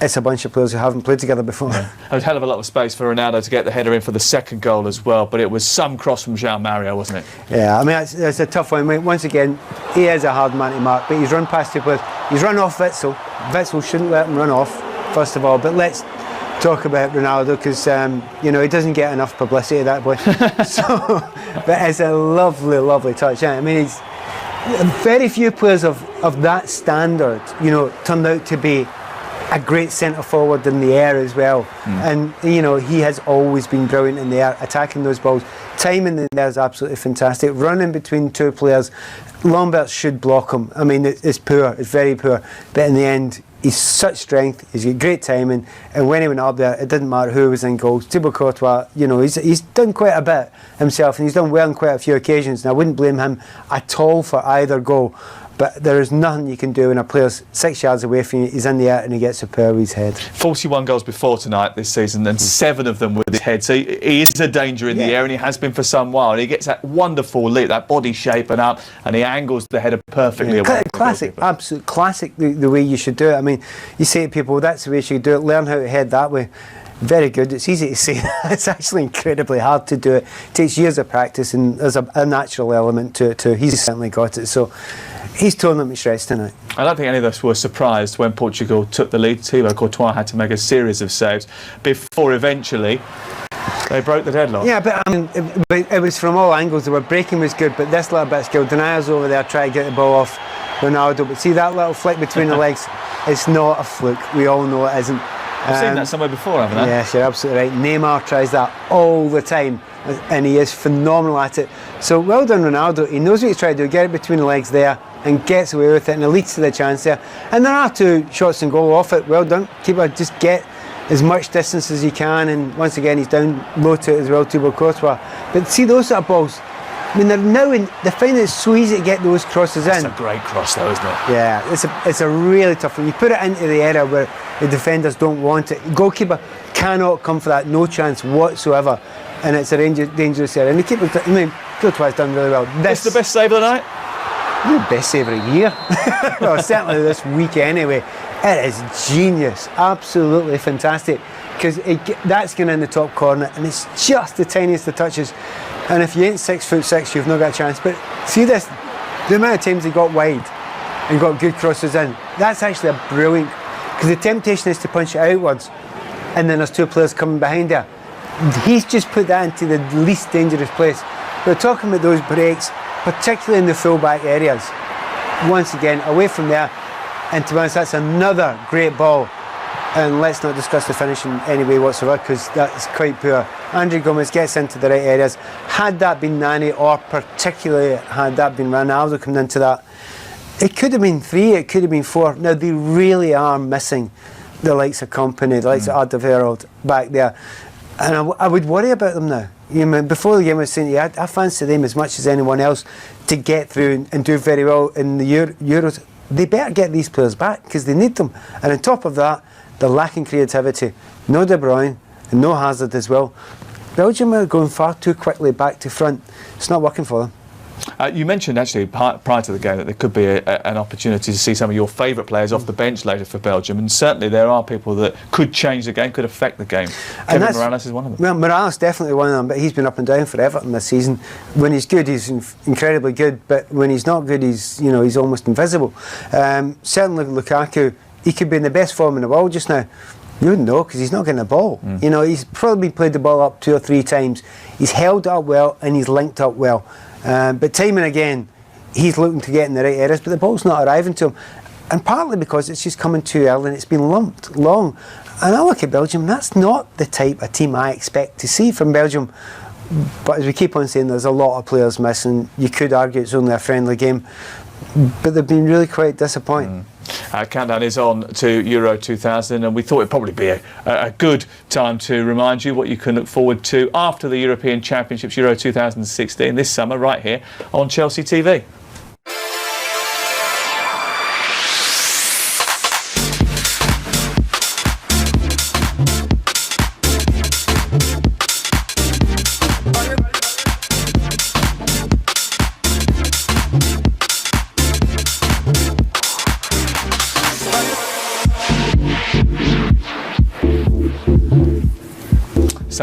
it's a bunch of players who haven't played together before. There was a hell of a lot of space for Ronaldo to get the header in for the second goal as well, but it was some cross from João Mario, wasn't it? Yeah, I mean, it's a tough one. I mean, once again, he is a hard man to mark, but he's run past two players. He's run off Witsel. Witsel shouldn't let him run off, first of all, but let's talk about Ronaldo, because you know, he doesn't get enough publicity, that boy. But it's a lovely touch. Yeah? I mean, he's very few players of that standard, you know, turned out to be a great centre forward in the air as well. And you know, he has always been brilliant in the air, attacking those balls. Timing in there is absolutely fantastic. Running between two players, Lambert should block him. I mean, it's poor, it's very poor, but in the end, he's such strength, he's got great timing, and when he went up there, it didn't matter who was in goals. Thibaut Courtois, you know, he's done quite a bit himself, and he's done well on quite a few occasions, and I wouldn't blame him at all for either goal. But there is nothing you can do when a player's 6 yards away from you, he's in the air and he gets a pair with his head. 41 goals before tonight this season, and 7 of them with his head. So he is a danger in the air, and he has been for some while. And he gets that wonderful leap, that body shaping up, and he angles the header perfectly away. Classic, absolute classic, the way you should do it. I mean, you say to people, that's the way you should do it, learn how to head that way. Very good. It's easy to say. It's actually incredibly hard to do it. It takes years of practice, and there's a natural element to it too. He's certainly got it. So he's torn them to shreds tonight. I don't think any of us were surprised when Portugal took the lead. Thibaut Courtois had to make a series of saves before eventually they broke the deadlock. Yeah, but I mean, it was from all angles. The breaking was good, but this little bit of skill. Denaya's over there trying to get the ball off Ronaldo, but see that little flick between the legs? It's not a fluke. We all know it isn't. I've seen that somewhere before, haven't I? Yes, you're absolutely right. Neymar tries that all the time, and he is phenomenal at it. So well done, Ronaldo. He knows what he's trying to do, get it between the legs there, and gets away with it, and it leads to the chance there. And there are 2 shots and goal off it. Well done. Keeper, just get as much distance as you can, and once again, he's down low to it as well, Thibaut Courtois. But see those sort of balls, I mean, they find it so easy to get those crosses in. It's a great cross though, isn't it? Yeah, it's a really tough one. You put it into the area where the defenders don't want it. Goalkeeper cannot come for that, no chance whatsoever. And it's a dangerous area. And the keeper, I mean, Courtois has done really well. This the best save of the night? The best save of the year. Well, certainly this week anyway. It is genius, absolutely fantastic. Because that's going in the top corner, and it's just the tiniest of touches. And if you ain't 6'6", you've not got a chance. But see this, the amount of times he got wide and got good crosses in, that's actually a brilliant, because the temptation is to punch it outwards, and then there's 2 players coming behind there. He's just put that into the least dangerous place. We're talking about those breaks, particularly in the full-back areas. Once again, away from there, and to be honest, that's another great ball. And let's not discuss the finish in any way whatsoever, because that's quite poor. Andre Gomes gets into the right areas. Had that been Nani, or particularly had that been Ronaldo coming into that, it could have been 3, it could have been 4. Now, they really are missing the likes of Kompany, the likes of Alderweireld back there. And I would worry about them now. You know, before the game I was saying, yeah, I fancy them as much as anyone else to get through and do very well in the Euros. They better get these players back, because they need them. And on top of that, they're lacking creativity. No De Bruyne and no Hazard as well. Belgium are going far too quickly back to front. It's not working for them. You mentioned actually prior to the game that there could be an opportunity to see some of your favourite players off the bench later for Belgium, and certainly there are people that could change the game, could affect the game. Kevin Morales is one of them. Well, Morales definitely one of them, but he's been up and down for Everton this season. When he's good, he's incredibly good, but when he's not good, he's almost invisible. Certainly Lukaku, he could be in the best form in the world just now. You wouldn't know, because he's not getting the ball. You know, he's probably played the ball up 2 or 3 times. He's held it up well, and he's linked up well. But time and again, he's looking to get in the right areas, but the ball's not arriving to him. And partly because it's just coming too early and it's been lumped long. And I look at Belgium, that's not the type of team I expect to see from Belgium. But as we keep on saying, there's a lot of players missing. You could argue it's only a friendly game, but they've been really quite disappointing. Countdown is on to Euro 2000, and we thought it'd probably be a good time to remind you what you can look forward to after the European Championships Euro 2016 this summer, right here on Chelsea TV.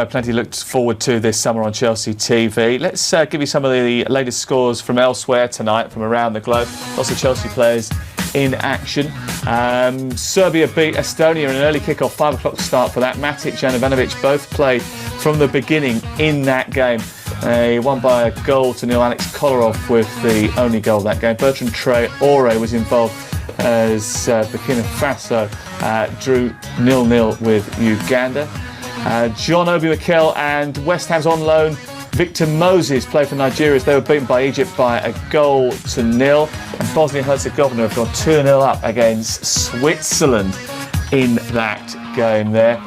so plenty looked forward to this summer on Chelsea TV. Let's give you some of the latest scores from elsewhere tonight, from around the globe. Lots of Chelsea players in action. Serbia beat Estonia in an early kick-off, 5 o'clock start for that. Matic and Ivanovic both played from the beginning in that game. They won by a goal to nil. Alex Kolarov with the only goal of that game. Bertrand Traore was involved as Burkina Faso drew 0-0 with Uganda. John Obi Mikel and West Ham's on loan Victor Moses played for Nigeria as they were beaten by Egypt by a goal to nil. And Bosnia-Herzegovina have gone 2-0 up against Switzerland in that game there.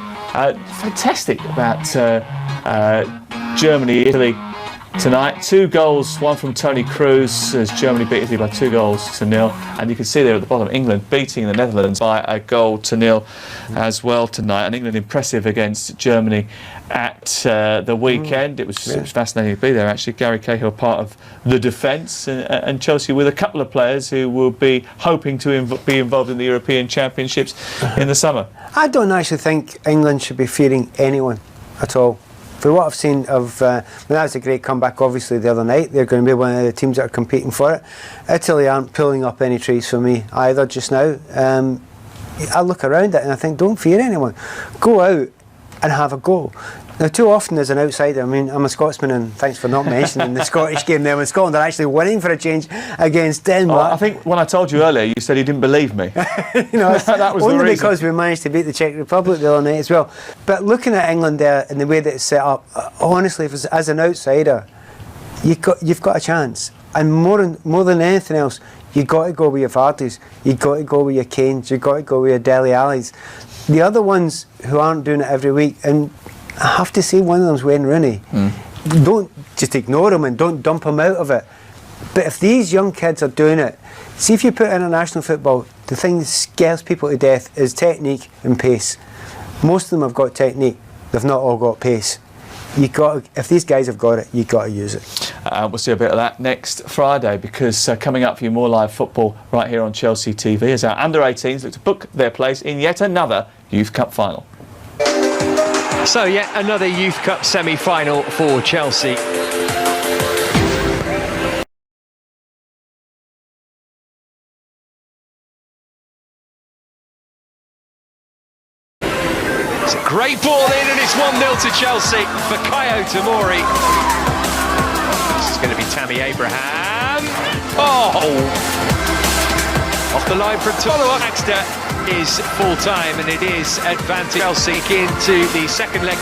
Fantastic about Germany, Italy tonight. 2 goals, one from Toni Kroos as Germany beat Italy by 2-0. And you can see there at the bottom, England beating the Netherlands by a goal to nil as well tonight. And England impressive against Germany at the weekend. It was fascinating to be there, actually. Gary Cahill part of the defence, and Chelsea with a couple of players who will be hoping to be involved in the European Championships in the summer. I don't actually think England should be fearing anyone at all. For what I've seen of, that was a great comeback obviously the other night. They're going to be one of the teams that are competing for it. Italy aren't pulling up any trees for me either just now. I look around it and I think, don't fear anyone. Go out and have a go. Now, too often as an outsider, I mean, I'm a Scotsman, and thanks for not mentioning the Scottish game there when Scotland are actually winning for a change against Denmark. I think when I told you earlier, you said you didn't believe me. You know, that was only the reason. because we managed to beat the Czech Republic the other night as well. But looking at England there and the way that it's set up, honestly, as an outsider, you've got a chance. And more than anything else, you've got to go with your Vardys, you've got to go with your Kanes, you've got to go with your Dele Allis. The other ones who aren't doing it every week, and I have to say one of them's Wayne Rooney. Don't just ignore him and don't dump him out of it. But if these young kids are doing it, see if you put international football, the thing that scares people to death is technique and pace. Most of them have got technique, they've not all got pace. If these guys have got it, you've got to use it. We'll see a bit of that next Friday, because coming up for you more live football right here on Chelsea TV as our under-18s look to book their place in yet another Youth Cup final. So yet another Youth Cup semi-final for Chelsea. It's a great ball in, and it's 1-0 to Chelsea for Kayo Tomori. This is going to be Tammy Abraham. Oh! Off the line from Tolo. Baxter is full-time, and it is advantage Chelsea into the second leg.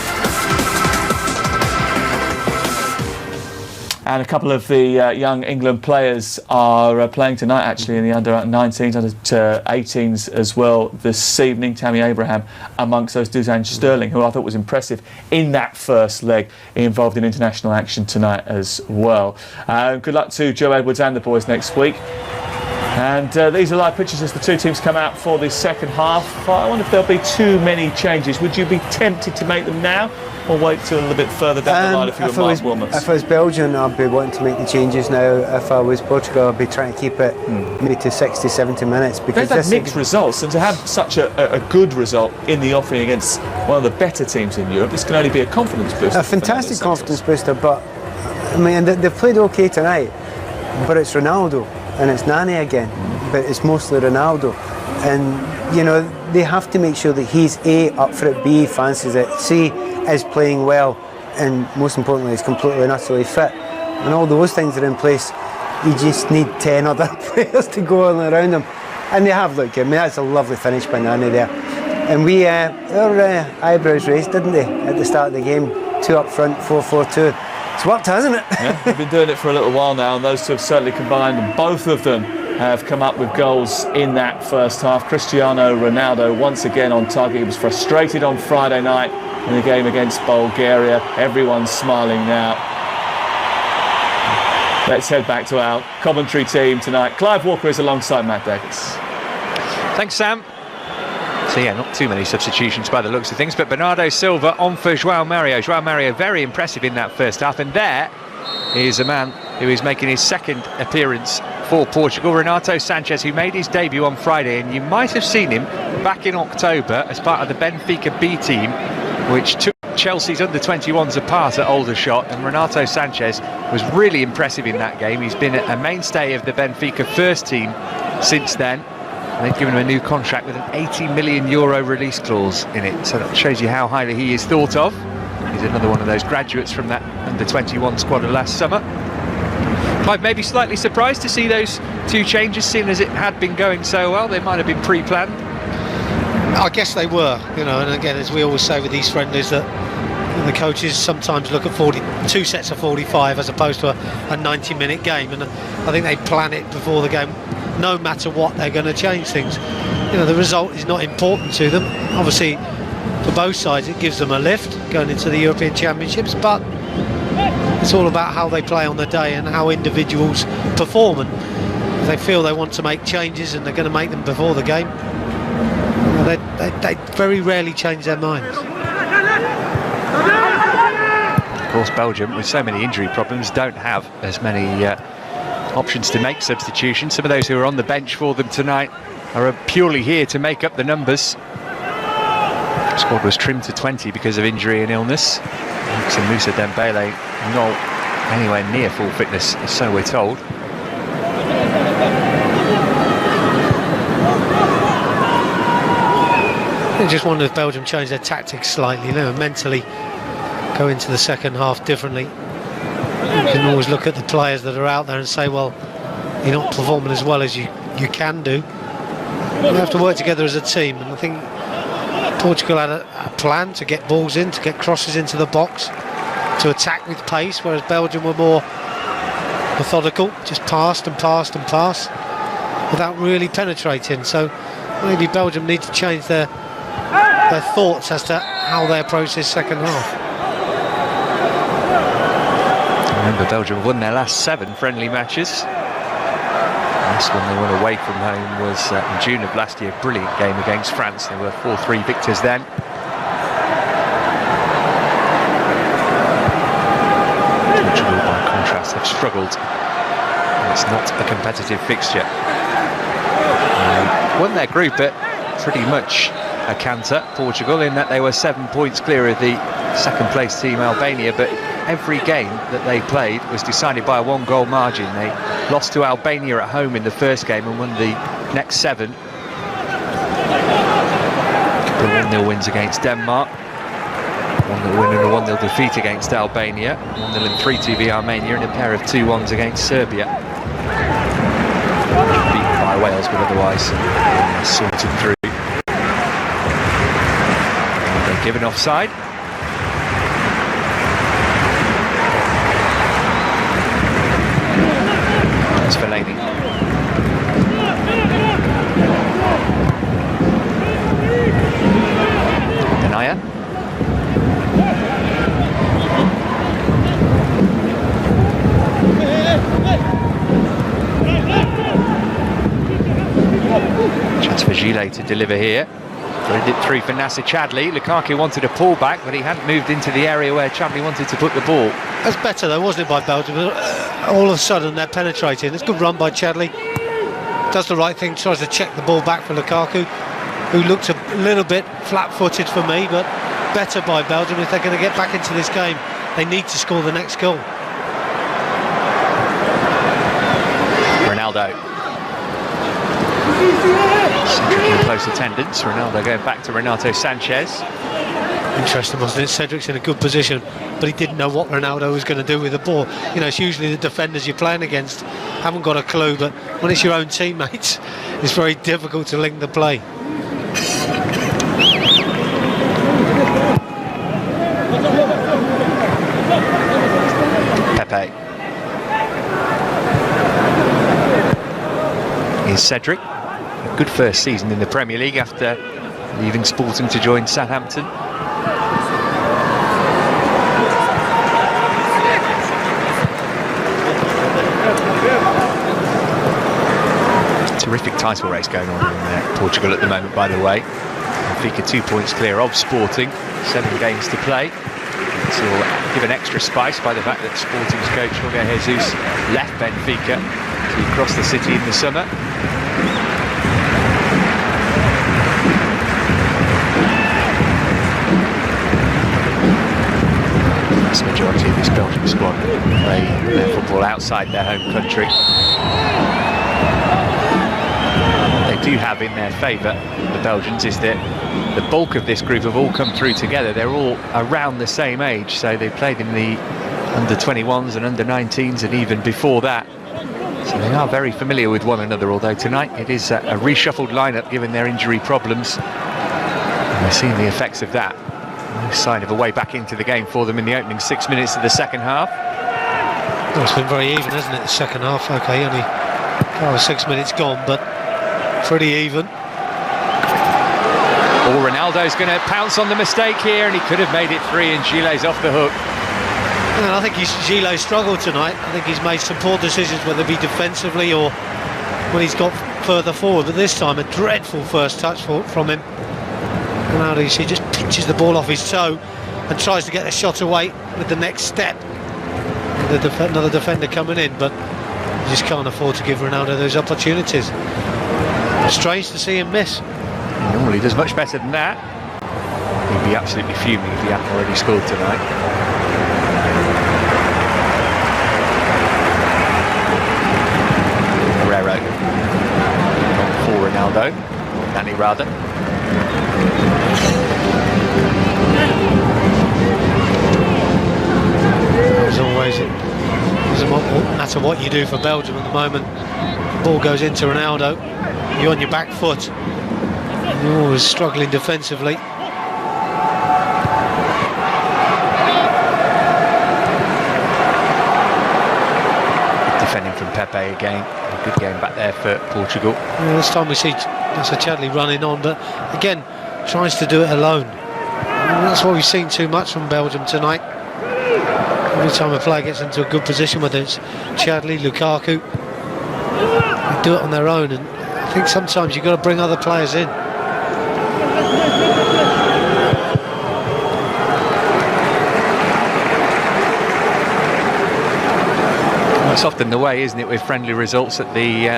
And a couple of the young England players are playing tonight, actually, in the under-19s, under-18s as well this evening. Tammy Abraham amongst those. Dusan Sterling, who I thought was impressive in that first leg, involved in international action tonight as well. Good luck to Joe Edwards and the boys next week. And these are live pictures as the two teams come out for the second half. I wonder if there'll be too many changes. Would you be tempted to make them now, or wait till a little bit further down the line if you were Mark Wilmots? If I was Belgium, I'd be wanting to make the changes now. If I was Portugal, I'd be trying to keep it maybe to 60, 70 minutes. Because they've had mixed results, and to have such a good result in the offing against one of the better teams in Europe, this can only be a confidence booster. A fantastic confidence booster, but I mean, they've played okay tonight, but it's Ronaldo and it's Nani again, but it's mostly Ronaldo. And, you know, they have to make sure that he's A, up for it, B, fancies it, C, is playing well, and most importantly, is completely and utterly fit. And all those things are in place. You just need 10 other players to go on around them. And they have looked good. I mean, that's a lovely finish by Nani there. And our eyebrows raised, didn't they, at the start of the game? 2 up front, 4-4-2. It's worked, hasn't it? Yeah, they've been doing it for a little while now, and those two have certainly combined, and both of them have come up with goals in that first half. Cristiano Ronaldo once again on target. He was frustrated on Friday night in the game against Bulgaria. Everyone's smiling now. Let's head back to our commentary team tonight. Clive Walker is alongside Matt Davis. Thanks, Sam. So yeah, not too many substitutions by the looks of things, but Bernardo Silva on for João Mario. João Mario very impressive in that first half, and there is a man who is making his second appearance for Portugal, Renato Sanchez, who made his debut on Friday, and you might have seen him back in October as part of the Benfica B team, which took Chelsea's under-21s apart at Aldershot, and Renato Sanchez was really impressive in that game. He's been a mainstay of the Benfica first team since then. And they've given him a new contract with an €80 million release clause in it, so that shows you how highly he is thought of. He's another one of those graduates from that under-21 squad of last summer. Clive may be slightly surprised to see those two changes, seeing as it had been going so well. They might have been pre-planned. I guess they were, and again, as we always say with these friendlies, that the coaches sometimes look at 2 sets of 45 as opposed to a 90-minute game, and I think they plan it before the game. No matter what, they're going to change things. The result is not important to them. Obviously, for both sides, it gives them a lift going into the European Championships, but it's all about how they play on the day and how individuals perform. And if they feel they want to make changes and they're going to make them before the game, they very rarely change their minds. Of course, Belgium, with so many injury problems, don't have as many options to make substitutions. Some of those who are on the bench for them tonight are purely here to make up the numbers. The squad was trimmed to 20 because of injury and illness. So Moussa Dembele not anywhere near full fitness, so we're told. I just wonder if Belgium changed their tactics slightly, mentally go into the second half differently. You can always look at the players that are out there and say, well, you're not performing as well as you can do. You have to work together as a team, and I think Portugal had a plan to get balls in, to get crosses into the box, to attack with pace, whereas Belgium were more methodical, just passed and passed and passed without really penetrating. So maybe Belgium need to change their thoughts as to how they approach this second half. Remember, Belgium won their last 7 friendly matches. Last one they won away from home was in June of last year. Brilliant game against France. They were 4-3 victors then. Portugal, by contrast, have struggled. And it's not a competitive fixture. They won their group at pretty much a canter, Portugal, in that they were 7 points clear of the second place team Albania, but every game that they played was decided by a 1-goal margin. They lost to Albania at home in the first game and won the next 7. A couple of 1-0 wins against Denmark, 1-0 win and a 1-0 defeat against Albania, 1-0 and 3-2 v Armenia, and a pair of 2-1s against Serbia. Beaten by Wales, but otherwise sorted through. They're given offside. That's Fellaini. Denaya. Chance for Gillet to deliver here. Threaded it through for Nasser Chadli. Lukaku wanted a pull back, but he hadn't moved into the area where Chadli wanted to put the ball. That's better though, wasn't it, by Belgium? All of a sudden they're penetrating. It's a good run by Chadli. Does the right thing, tries to check the ball back for Lukaku, who looked a little bit flat-footed for me, but better by Belgium. If they're going to get back into this game, they need to score the next goal. Ronaldo. Cedric in close attendance. Ronaldo going back to Renato Sanchez. Interesting, wasn't it? Cedric's in a good position, but he didn't know what Ronaldo was going to do with the ball. It's usually the defenders you're playing against haven't got a clue, but when it's your own teammates, it's very difficult to link the play. Pepe. Here's Cedric. A good first season in the Premier League after leaving Sporting to join Southampton. Terrific title race going on in Portugal at the moment, by the way. Benfica 2 points clear of Sporting, 7 games to play. This will give an extra spice by the fact that Sporting's coach Jorge Jesus left Benfica to cross the city in the summer. majority of this Belgian squad play their football outside their home country. What they do have in their favour, the Belgians, is that the bulk of this group have all come through together. They're all around the same age, so they played in the under-21s and under-19s and even before that. So they are very familiar with one another, although tonight it is a reshuffled lineup given their injury problems. And we're seeing the effects of that. No sign of a way back into the game for them in the opening 6 minutes of the second half. Well, it's been very even, hasn't it, the second half? OK, only 6 minutes gone, but pretty even. Oh, Ronaldo's going to pounce on the mistake here, and he could have made it 3, and Gilet's off the hook. And I think Gilet struggled tonight. I think he's made some poor decisions, whether it be defensively or when he's got further forward. But this time, a dreadful first touch from him. Ronaldo, you see, just pinches the ball off his toe and tries to get the shot away with the next step. Another defender coming in, but you just can't afford to give Ronaldo those opportunities. Strange to see him miss. He normally does much better than that. He'd be absolutely fuming if he hadn't already scored tonight. Herrero on for Ronaldo, Nani rather. As always, it doesn't matter what you do for Belgium at the moment. The ball goes into Ronaldo, you're on your back foot. You're always struggling defensively. Defending from Pepe again. A good game back there for Portugal. Well, this time we see Chadli running on, but again tries to do it alone. And that's what we've seen too much from Belgium tonight. Every time a player gets into a good position, whether it's Chadli, Lukaku, they do it on their own, and I think sometimes you've got to bring other players in. That's often the way, isn't it, with friendly results, that the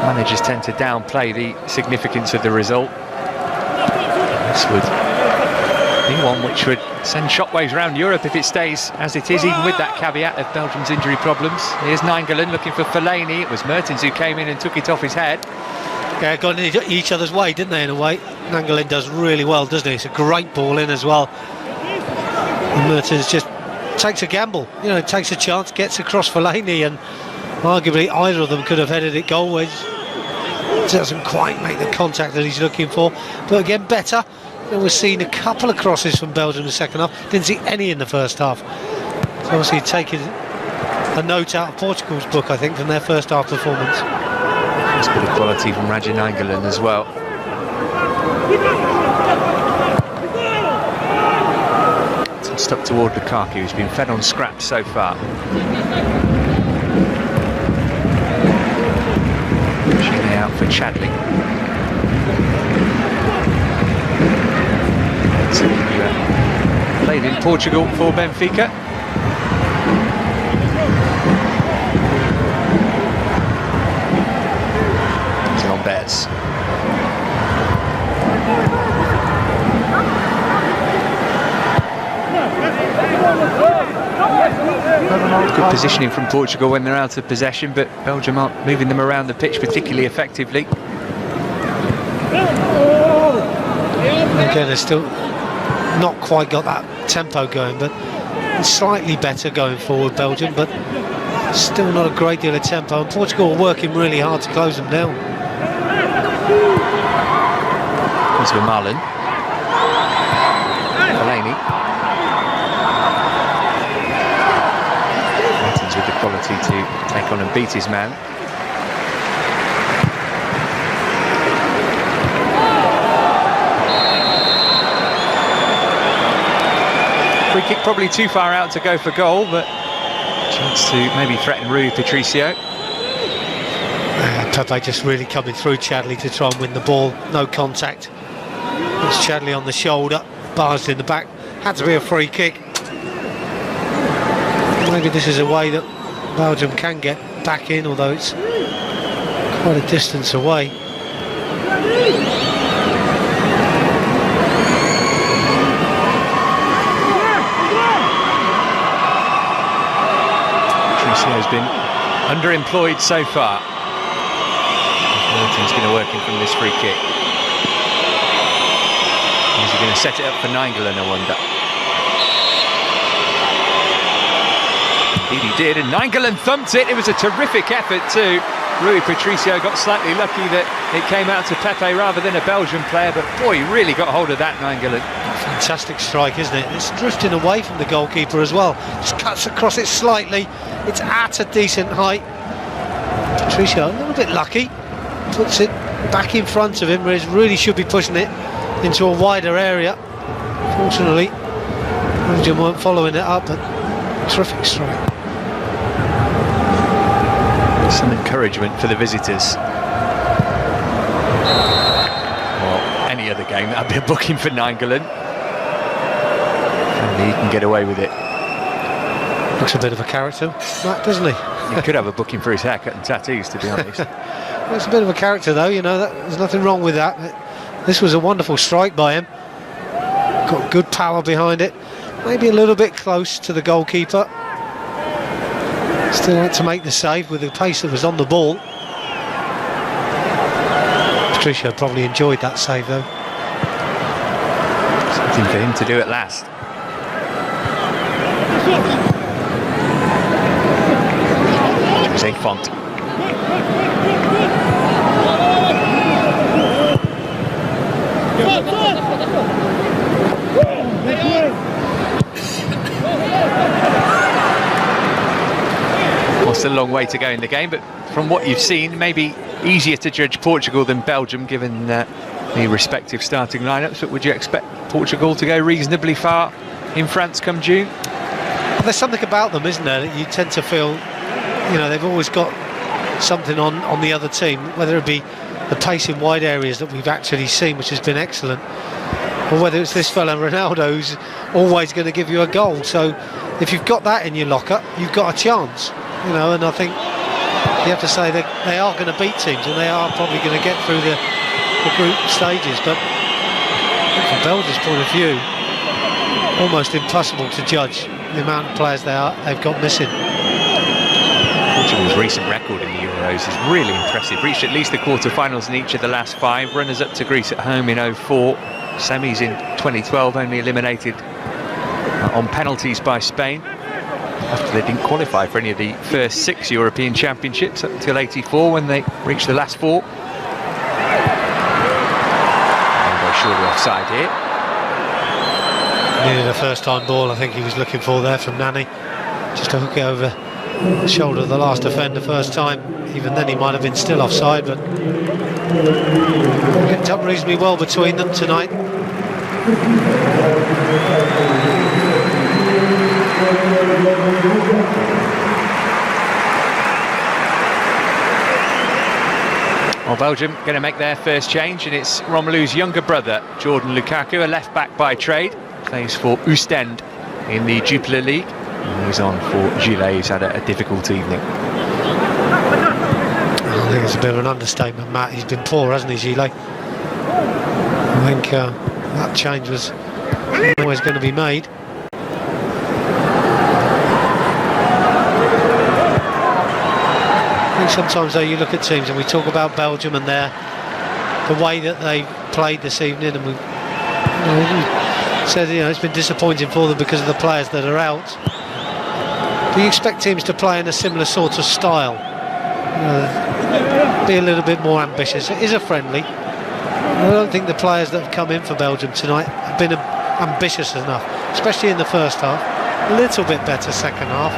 managers tend to downplay the significance of the result. This would be one which would send shockwaves around Europe if it stays as it is, even with that caveat of Belgium's injury problems. Here's Nainggolan looking for Fellaini. It was Mertens who came in and took it off his head. Yeah, got in each other's way, didn't they, in a way? Nainggolan does really well, doesn't he? It's a great ball in as well. And Mertens just takes a gamble, you know, takes a chance, gets across Fellaini, and arguably either of them could have headed it goalwards. Doesn't quite make the contact that he's looking for, but again, better. We're seeing a couple of crosses from Belgium in the second half. Didn't see any in the first half. So obviously taking a note out of Portugal's book, I think, from their first half performance. That's good quality from Raja Nainggolan as well. Stuck toward Lukaku, who's been fed on scraps so far. Chile out for Chadli. So, played in Portugal for Benfica. Lombez. Good positioning from Portugal when they're out of possession, but Belgium aren't moving them around the pitch particularly effectively. Again, they're still not quite got that tempo going, but slightly better going forward, Belgium, but still not a great deal of tempo, and Portugal are working really hard to close them down. Here's Vermaelen. Fellaini. Mertens with the quality to take on and beat his man. Free kick probably too far out to go for goal, but chance to maybe threaten Rui Patricio. Pepe just really coming through Chadli to try and win the ball. No contact. It's Chadli on the shoulder, barged in the back. Had to be a free kick. Maybe this is a way that Belgium can get back in, although it's quite a distance away. Patricio's been underemployed so far. Merton's going to work in from this free kick. Is he going to set it up for Nainggolan, I wonder? Indeed he did, and Nainggolan thumped it. It was a terrific effort too. Rui Patricio got slightly lucky that it came out to Pepe rather than a Belgian player, but boy, he really got hold of that, Nainggolan. Fantastic strike, isn't it? It's drifting away from the goalkeeper as well. Just cuts across it slightly. It's at a decent height. Patricio a little bit lucky. Puts it back in front of him, where he really should be pushing it into a wider area. Fortunately, Belgium weren't following it up, but terrific strike. Some encouragement for the visitors. Well, any other game, that'd be a booking for Nainggolan. And he can get away with it. Looks a bit of a character, Matt, doesn't he? He could have a booking for his haircut and tattoos, to be honest. It's a bit of a character, though, you know, there's nothing wrong with that. This was a wonderful strike by him. Got good power behind it. Maybe a little bit close to the goalkeeper. Still had to make the save with the pace that was on the ball. Patricio probably enjoyed that save, though. Something for him to do at last. Jose Font. Well, still a long way to go in the game, but from what you've seen, maybe easier to judge Portugal than Belgium, given the respective starting lineups. But would you expect Portugal to go reasonably far in France come June? Well, there's something about them, isn't there, that you tend to feel, you know, they've always got something on the other team, whether it be the pace in wide areas that we've actually seen, which has been excellent, or whether it's this fella Ronaldo who's always going to give you a goal. So if you've got that in your locker, you've got a chance, you know. And I think you have to say that they are going to beat teams, and they are probably going to get through the group stages. But from Belgium's point of view, almost impossible to judge the amount of players they've got missing. Portugal's recent record in the Euros is really impressive. Reached at least the quarter-finals in each of the last 5. Runners-up to Greece at home in 2004. Semis in 2012, only eliminated on penalties by Spain after they didn't qualify for any of the first 6 European Championships up until 84, when they reached the last 4. And surely offside here. Needed a first-time ball, I think he was looking for there from Nani. Just to hook it over the shoulder of the last defender first time. Even then he might have been still offside, but picked up reasonably well between them tonight. Well, Belgium going to make their first change, and it's Romelu's younger brother, Jordan Lukaku, a left-back by trade. Plays for Oostende in the Jupiler League. And he's on for Gilles, who's had a difficult evening. I think it's a bit of an understatement, Matt. He's been poor, hasn't he, Gilles? I think that change was always going to be made. I think sometimes, though, you look at teams and we talk about Belgium and the way that they played this evening, and we said, you know, it's been disappointing for them because of the players that are out. Do you expect teams to play in a similar sort of style? Be a little bit more ambitious. It is a friendly. I don't think the players that have come in for Belgium tonight have been ambitious enough, especially in the first half. A little bit better second half.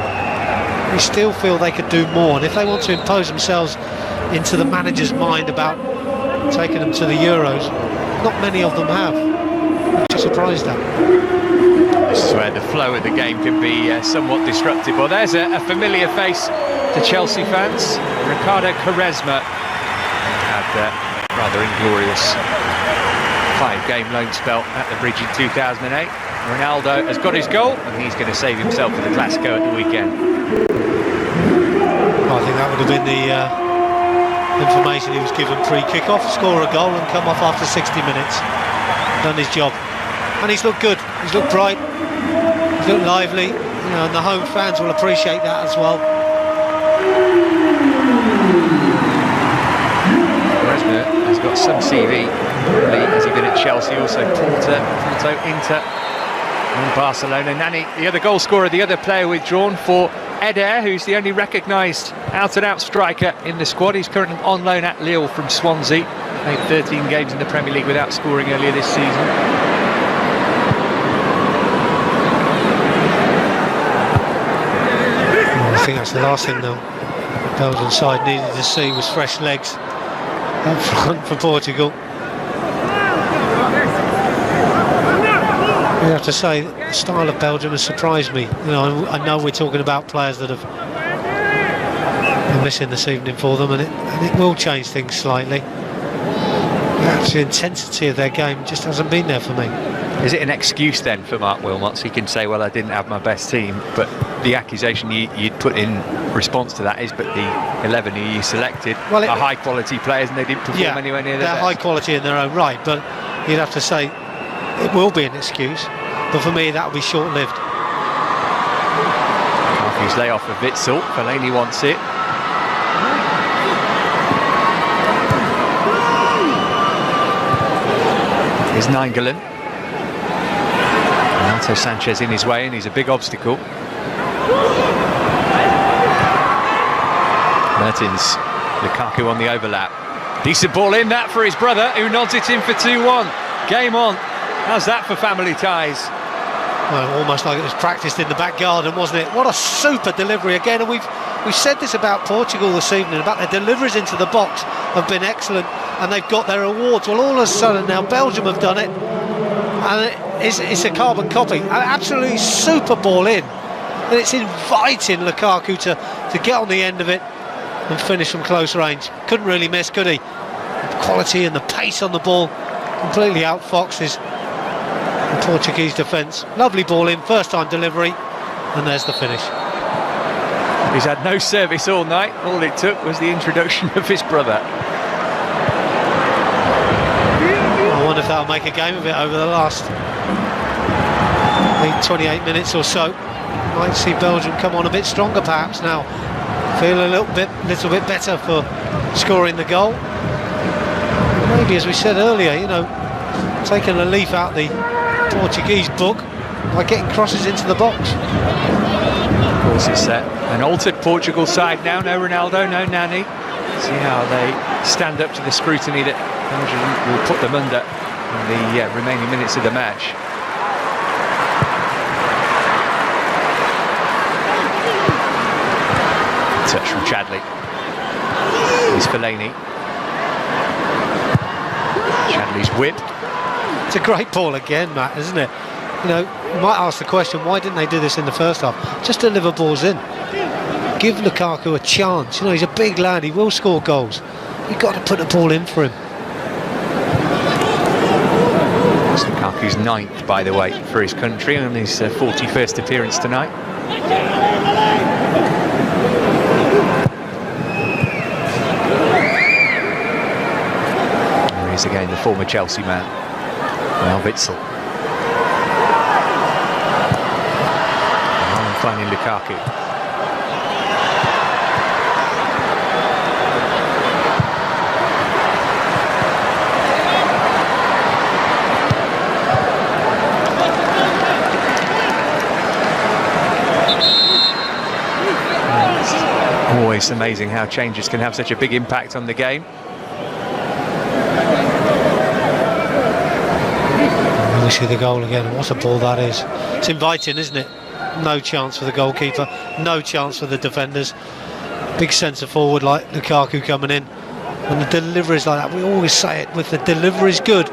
We still feel they could do more, and if they want to impose themselves into the manager's mind about taking them to the Euros, not many of them have. I'm surprised at. This is where the flow of the game can be somewhat disrupted. Well, there's a familiar face to Chelsea fans. Ricardo Quaresma had a rather inglorious 5-game loan spell at the Bridge in 2008. Ronaldo has got his goal, and he's going to save himself for the Clasico at the weekend. I think that would have been the information he was given pre-kick-off. Score a goal and come off after 60 minutes. Done his job. And he's looked good. He's looked bright. He's looked lively. You know, and the home fans will appreciate that as well. Resner has got some CV. Has he been at Chelsea? Also Porto, Inter, and Barcelona. Nani, the other goal scorer, the other player withdrawn for Eder, who's the only recognised out-and-out striker in the squad. He's currently on loan at Lille from Swansea. Played 13 games in the Premier League without scoring earlier this season. I think that's the last thing the Belgian side needed to see was fresh legs up front for Portugal. I have to say, the style of Belgium has surprised me. You know, I know we're talking about players that have been missing this evening for them, and it will change things slightly. The intensity of their game just hasn't been there for me. Is it an excuse then for Mark Wilmots? He can say, well, I didn't have my best team, but the accusation you'd put in response to that is, but the 11 you selected are high-quality players and they didn't perform anywhere near their best. They're high quality in their own right, but you'd have to say it will be an excuse, but for me that will be short-lived. Lukaku's layoff for Witsel. Fellaini wants it. Here's Nainggolan. Renato Sanchez in his way, and he's a big obstacle. Mertens, Lukaku on the overlap. Decent ball in, that for his brother, who nods it in for 2-1. Game on. How's that for family ties? Well, almost like it was practiced in the back garden, wasn't it? What a super delivery again, and we've said this about Portugal this evening, about their deliveries into the box have been excellent, and they've got their awards. Well, all of a sudden now Belgium have done it, and it's a carbon copy. An absolutely super ball in, and it's inviting Lukaku to get on the end of it and finish from close range. Couldn't really miss, could he? The quality and the pace on the ball completely outfoxes the Portuguese defence. Lovely ball in, first time delivery, and there's the finish. He's had no service all night. All it took was the introduction of his brother. I wonder if that'll make a game of it over the last 28 minutes or so. Might see Belgium come on a bit stronger perhaps now. Feel a little bit better for scoring the goal. Maybe, as we said earlier, you know, taking a leaf out the Portuguese book by getting crosses into the box. Of course, it's an altered Portugal side now. No Ronaldo, no Nani. See how they stand up to the scrutiny that Belgium will put them under in the remaining minutes of the match. Touch from Chadli. Here's Fellaini. Chadli's whip. It's a great ball again, Matt, isn't it? You know, you might ask the question, why didn't they do this in the first half? Just deliver balls in. Give Lukaku a chance. You know, he's a big lad, he will score goals. You've got to put the ball in for him. It's Lukaku's 9th, by the way, for his country, on his 41st appearance tonight. There he is again, the former Chelsea man. Well, Witsel. Finding Lukaku. It's always amazing how changes can have such a big impact on the game. We see the goal again. What a ball that is. It's inviting, isn't it? No chance for the goalkeeper, no chance for the defenders. Big centre forward like Lukaku coming in, and the deliveries like that, we always say it, with the deliveries good,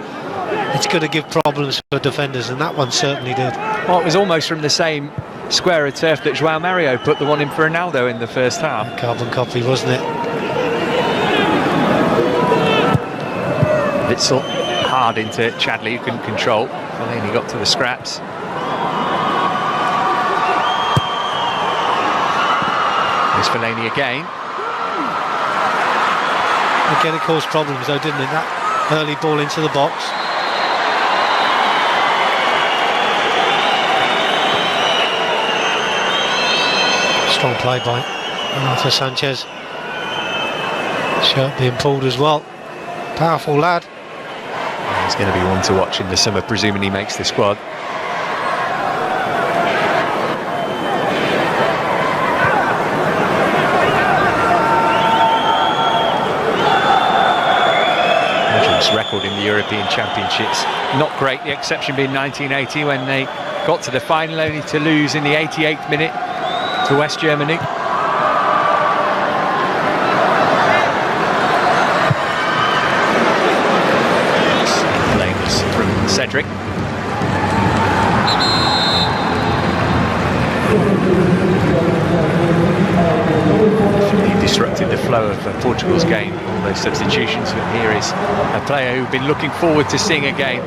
it's going to give problems for defenders, and that one certainly did. Well, it was almost from the same square of turf that João Mario put the one in for Ronaldo in the first half. Carbon copy, wasn't it? Witsel hard into Chadli, who couldn't control. Fellaini got to the scraps. There's Fellaini again. Again, it caused problems though, didn't it? That early ball into the box. Strong play by Renato Sanchez. Shirt being pulled as well. Powerful lad. He's going to be one to watch in the summer, presuming he makes the squad. Belgium's record in the European Championships, not great, the exception being 1980 when they got to the final, only to lose in the 88th minute to West Germany. From Cedric. Definitely disrupted the flow of Portugal's game, all those substitutions. But here is a player who've been looking forward to seeing a game.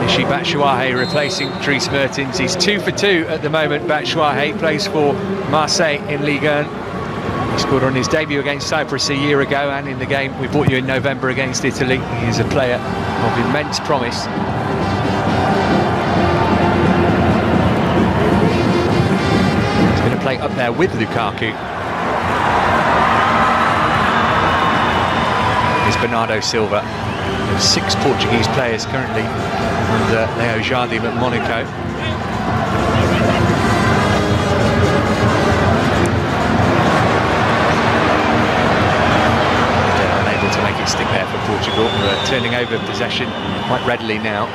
Michy Batshuayi replacing Dries Mertens. He's 2 for 2 at the moment. Batshuayi plays for Marseille in Ligue 1. He scored on his debut against Cyprus a year ago, and in the game we brought you in November against Italy. He is a player of immense promise. He's going to play up there with Lukaku. Is Bernardo Silva. There's 6 Portuguese players currently under Leo Jardim at Monaco. To make it stick there for Portugal, who are turning over possession quite readily now.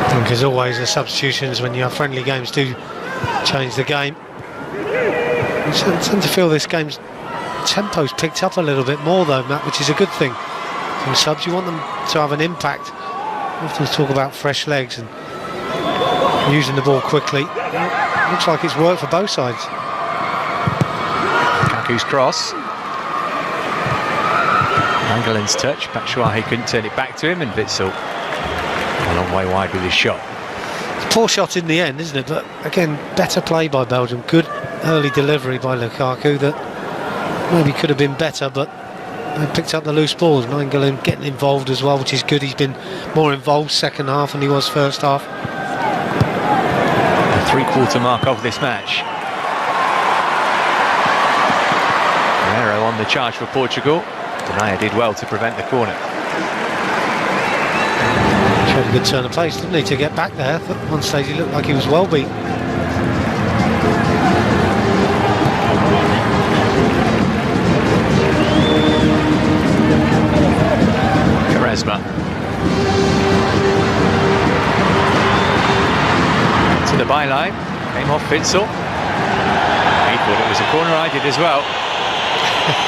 I think as always the substitutions when you have friendly games do change the game. I tend to feel this game's tempo's picked up a little bit more though, Matt, which is a good thing. From subs, you want them to have an impact. We often talk about fresh legs and using the ball quickly. Looks like it's worked for both sides. Kaku's cross. Angelin's touch. Batshuayi couldn't turn it back to him, and Witsel a long way wide with his shot. It's a poor shot in the end, isn't it? But again, better play by Belgium. Good early delivery by Lukaku that maybe could have been better, but they picked up the loose balls. Angelin getting involved as well, which is good. He's been more involved second half than he was first half. The 3/4 mark of this match. Guerreiro on the charge for Portugal. Denayer did well to prevent the corner. Showed a good turn of pace, didn't he, to get back there? At one stage he looked like he was well beat. To the byline, came off Witsel. He thought it was a corner, I did as well.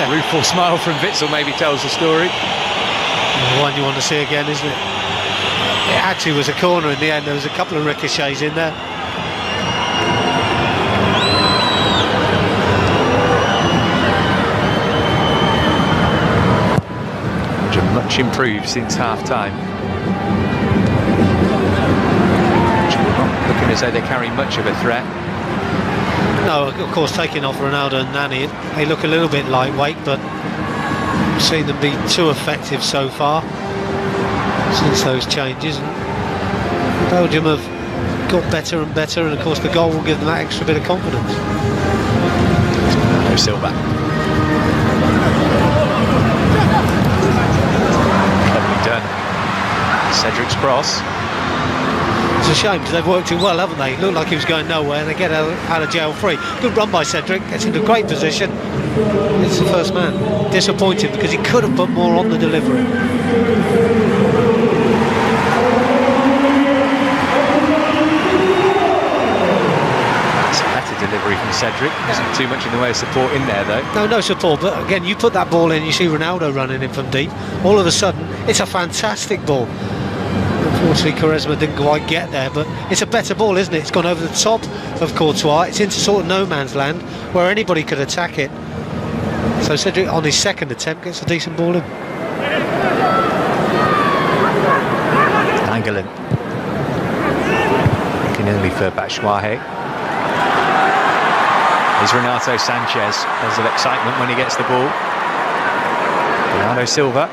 A rueful smile from Witsel maybe tells the story. The one you want to see again, isn't it? It actually was a corner in the end. There was a couple of ricochets in there. Much improved since half-time. Not looking as though they carry much of a threat. No, of course, taking off Ronaldo and Nani, they look a little bit lightweight, but we've seen them be too effective so far since those changes. And Belgium have got better and better, and of course the goal will give them that extra bit of confidence. No Silva. Done. Cedric's cross. It's a shame because they've worked it well, haven't they? It looked like he was going nowhere and they get out of jail free. Good run by Cedric, gets into a great position. It's the first man. Disappointed because he could have put more on the delivery. It's a better delivery from Cedric. Isn't too much in the way of support in there though. No support, but again you put that ball in, you see Ronaldo running in from deep, all of a sudden it's a fantastic ball. Unfortunately Quaresma didn't quite get there, but it's a better ball, isn't it? It's gone over the top of Courtois, it's into sort of no man's land where anybody could attack it. So Cedric on his second attempt gets a decent ball in. Angelin looking early for Batshuayi. Here's Renato Sanchez. There's of excitement when he gets the ball. Bernardo Silva.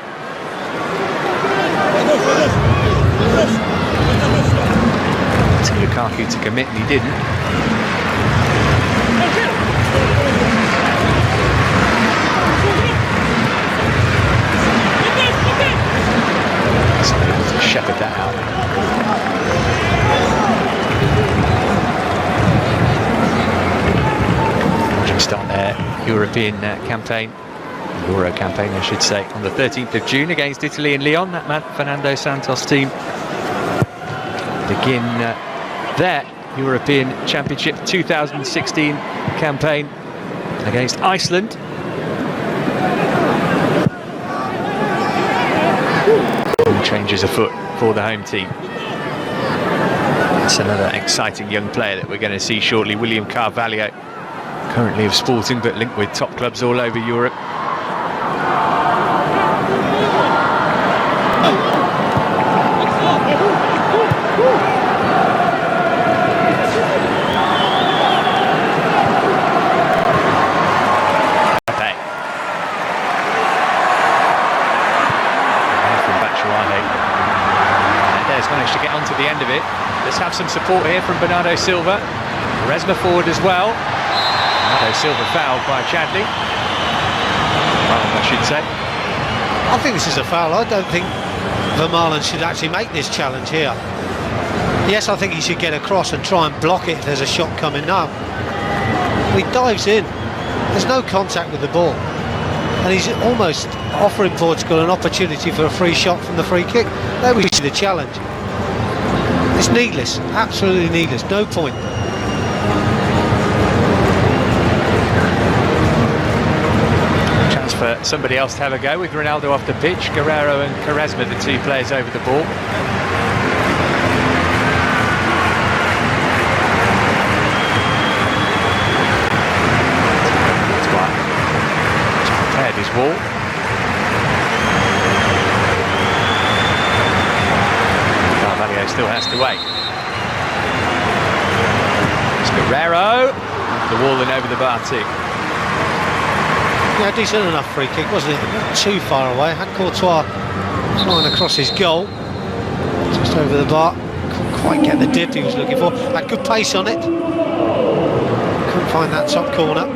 To Lukaku to commit, and he didn't. So able to shepherd that out. Belgium start their European campaign, Euro campaign I should say, on the 13th of June against Italy in Lyon. That Fernando Santos team begin their European Championship 2016 campaign against Iceland. Changes afoot for the home team. It's another exciting young player that we're going to see shortly, William Carvalho, currently of Sporting but linked with top clubs all over Europe. Managed to get onto the end of it. Let's have some support here from Bernardo Silva. Quaresma forward as well. Bernardo Silva fouled by Chadley. I should say. I think this is a foul. I don't think Vermaelen should actually make this challenge here. Yes, I think he should get across and try and block it if there's a shot coming now. He dives in. There's no contact with the ball. And he's almost offering Portugal an opportunity for a free shot from the free kick. There we see the challenge. It's needless, absolutely needless, no point. Chance for somebody else to have a go with Ronaldo off the pitch. Guerreiro and Quaresma, the two players over the ball. Prepared his wall. Still has to wait. It's Guerreiro. The wall and over the bar too. Yeah, decent enough free kick, wasn't it? Not too far away. Had Courtois flying across his goal. Just over the bar. Couldn't quite get the dip he was looking for. Had good pace on it. Couldn't find that top corner.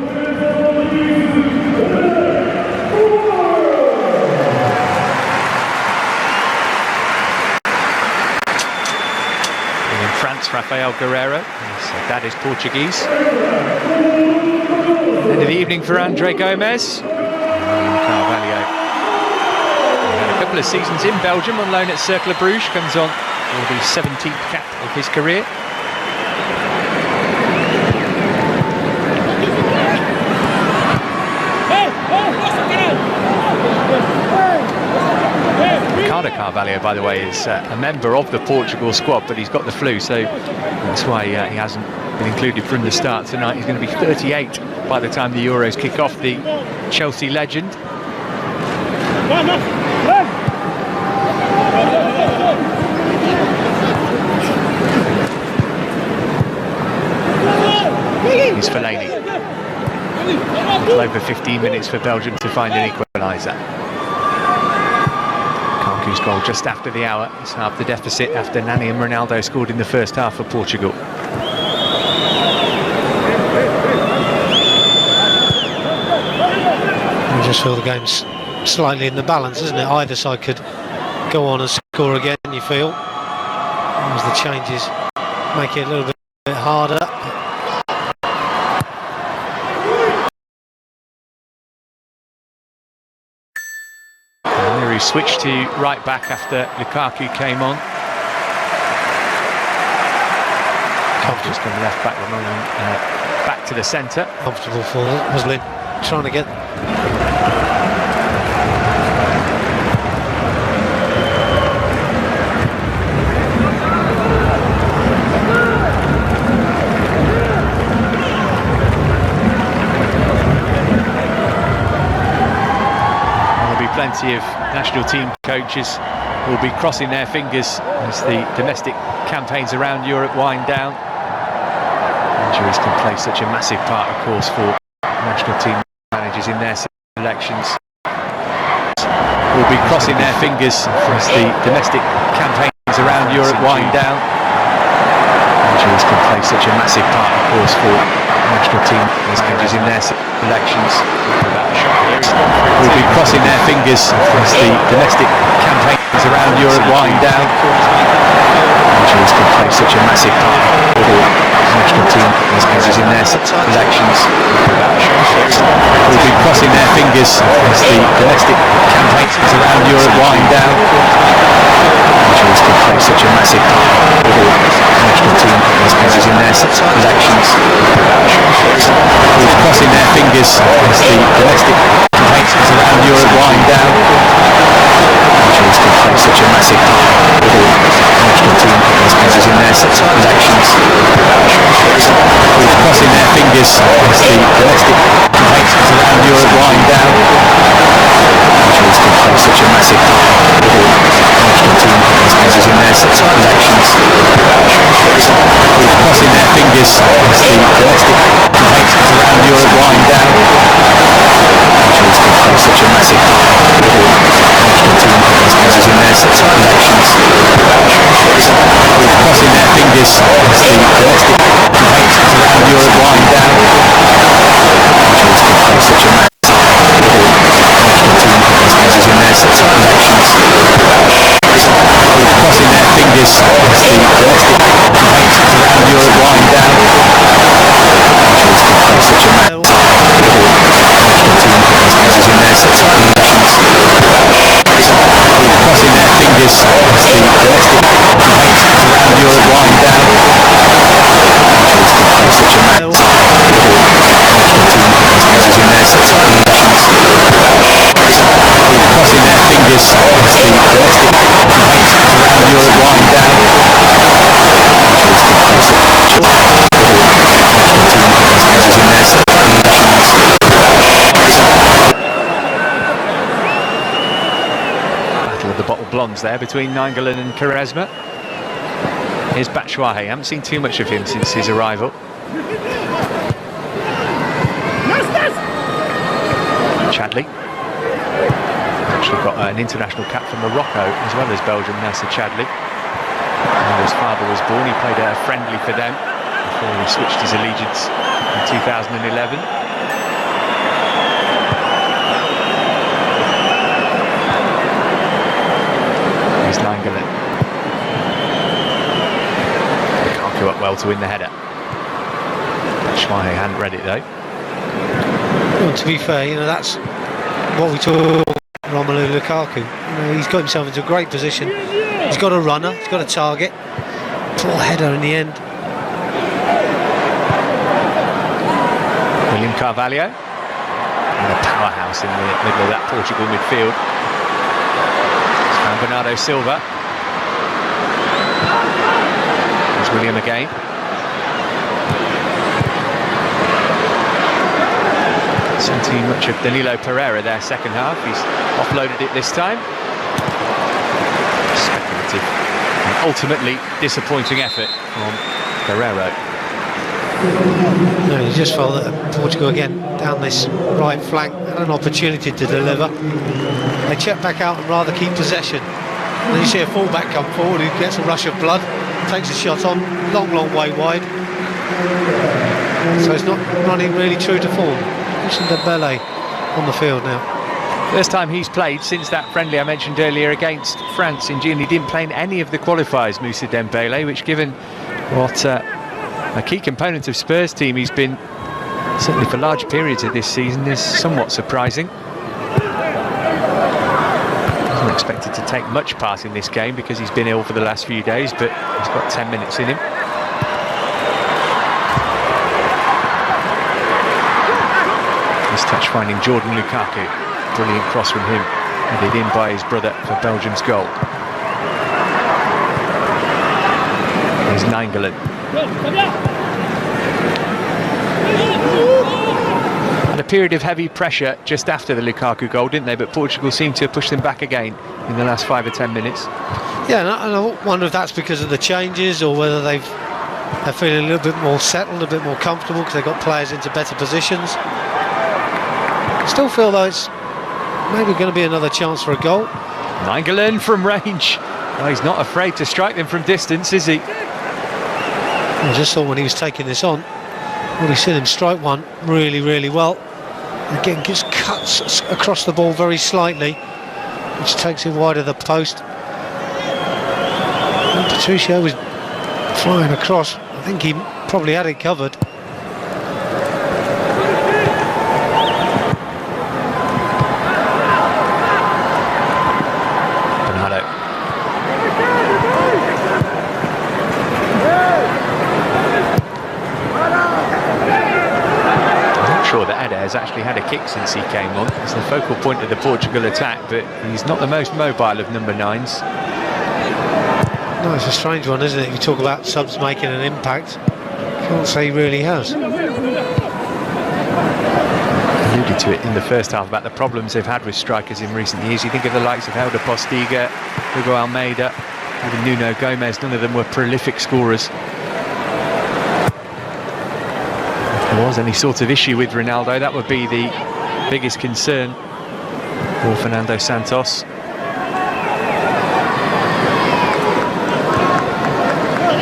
Rafael Guerreiro, his dad is Portuguese. End of the evening for Andre Gomes. Carvalho had a couple of seasons in Belgium on loan at Cercle Bruges, comes on for the 17th cap of his career. Carvalho, by the way, is a member of the Portugal squad, but he's got the flu, so that's why he hasn't been included from the start tonight. He's going to be 38 by the time the Euros kick off, the Chelsea legend. Here's Fellaini. Over 15 minutes for Belgium to find an equaliser. Lukaku's goal just after the hour. It's half the deficit after Nani and Ronaldo scored in the first half for Portugal. I just feel the game's slightly in the balance, isn't it? Either side could go on and score again, you feel. As the changes make it a little bit harder. Switched to right back after Lukaku came on. Just come left back, back to the centre. Comfortable for Muslin, trying to get. Plenty of national team coaches will be crossing their fingers as the domestic campaigns around Europe wind down. Injuries can play such a massive part, of course, for national team managers in their selections. will be crossing their fingers as the domestic campaigns around Europe wind down. Injuries can play such a massive part, of course, for national team managers in their selections. Will be crossing their fingers as the domestic campaigns around Europe wind down. Injuries can play such a massive part for national team managers in their selections. Will be crossing their fingers as the domestic campaigns around Europe wind down. Injuries can play such a massive part for national team managers in their selections. Will be crossing their fingers as the domestic campaigns around Europe wind down. Injuries can play such a massive part for national team managers in their selections. Will be crossing their fingers as the domestic campaigns around Europe wind down. Injuries can play such a massive part for national team managers in their selections. Will be crossing their fingers as the domestic campaigns around Europe wind down. Injuries can play such a massive part for national team managers in their selections. Will be crossing their fingers as the domestic campaigns around Europe wind down. Injuries can play such a massive part for national team managers in their selections. Will be crossing their fingers as the domestic campaigns around Europe wind down. Injuries can play such a massive part for national team managers in their selections. Will be crossing their fingers as the domestic campaigns around Europe wind down. Injuries can play such a massive part for national team managers in their selections. Will be crossing their fingers as the domestic campaigns around Europe wind down. Injuries can play such a part for national team managers in their selections. Battle of the bottle blondes there between Nainggolan and Quaresma. Here's Batshuayi. Haven't seen too much of him since his arrival. Chadley. Actually got an international cap for Morocco as well as Belgium, Nasser Chadley. When his father was born, he played a friendly for them before he switched his allegiance in 2011. Here's Nainggolan. Lukaku up well to win the header. Batshuayi hadn't read it though. Well, to be fair, that's what we talk about Romelu Lukaku. He's got himself into a great position. He's got a runner, he's got a target. Poor header in the end. William Carvalho. And a powerhouse in the middle of that Portugal midfield. It's found Bernardo Silva. There's William again. Hasn't seen much of Danilo Pereira there second half. He's offloaded it this time. Speculative and ultimately disappointing effort from Pereira. No, you just felt that Portugal again down this right flank had an opportunity to deliver. They check back out and rather keep possession. And then you see a fullback come forward who gets a rush of blood, takes a shot on, long way wide. So it's not running really true to form. Dembele on the field now. First time he's played since that friendly I mentioned earlier against France in June. He didn't play in any of the qualifiers, Moussa Dembele, which given what a key component of Spurs team he's been, certainly for large periods of this season, is somewhat surprising. Wasn't expected to take much part in this game because he's been ill for the last few days, but he's got 10 minutes in him. This touch finding Jordan Lukaku. Brilliant cross from him, headed in by his brother for Belgium's goal. Here's Nainggolan. Had a period of heavy pressure just after the Lukaku goal, didn't they? But Portugal seemed to push them back again in the last 5 or 10 minutes. Yeah, and I wonder if that's because of the changes or whether they're feeling a little bit more settled, a bit more comfortable because they've got players into better positions. Still feel though it's maybe going to be another chance for a goal. Nainggolan from range. Oh, he's not afraid to strike them from distance, is he? I just thought when he was taking this on, we seen him strike one really, really well. Again, just cuts across the ball very slightly, which takes it wide of the post. And Patricio was flying across. I think he probably had it covered. Has actually had a kick since he came on. It's the focal point of the Portugal attack, but he's not the most mobile of number 9s. No, it's a strange one, isn't it? You talk about subs making an impact. Can't say he really has. Alluded to it in the first half about the problems they've had with strikers in recent years. You think of the likes of Helder Postiga, Hugo Almeida, even Nuno Gomez. None of them were prolific scorers. If there was any sort of issue with Ronaldo, that would be the biggest concern for Fernando Santos.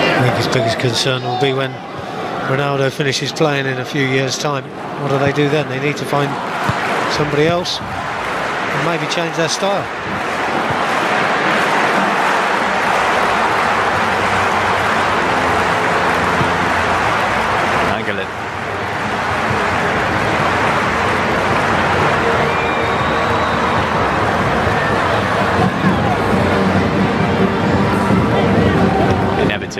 I think his biggest concern will be when Ronaldo finishes playing in a few years' time. What do they do then? They need to find somebody else and maybe change their style.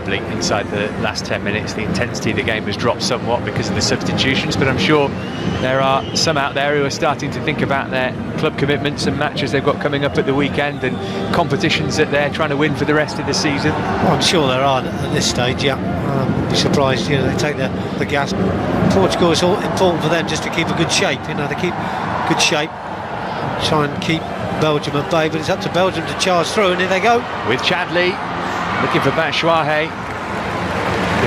Inside the last 10 minutes, the intensity of the game has dropped somewhat because of the substitutions, but I'm sure there are some out there who are starting to think about their club commitments and matches they've got coming up at the weekend and competitions that they're trying to win for the rest of the season. Well, I'm sure there are at this stage, yeah. I'd be surprised, they take the gas. Portugal, is all important for them just to keep a good shape, they keep good shape, try and keep Belgium at bay, but it's up to Belgium to charge through, and here they go. With Chadli looking for Batshuayi.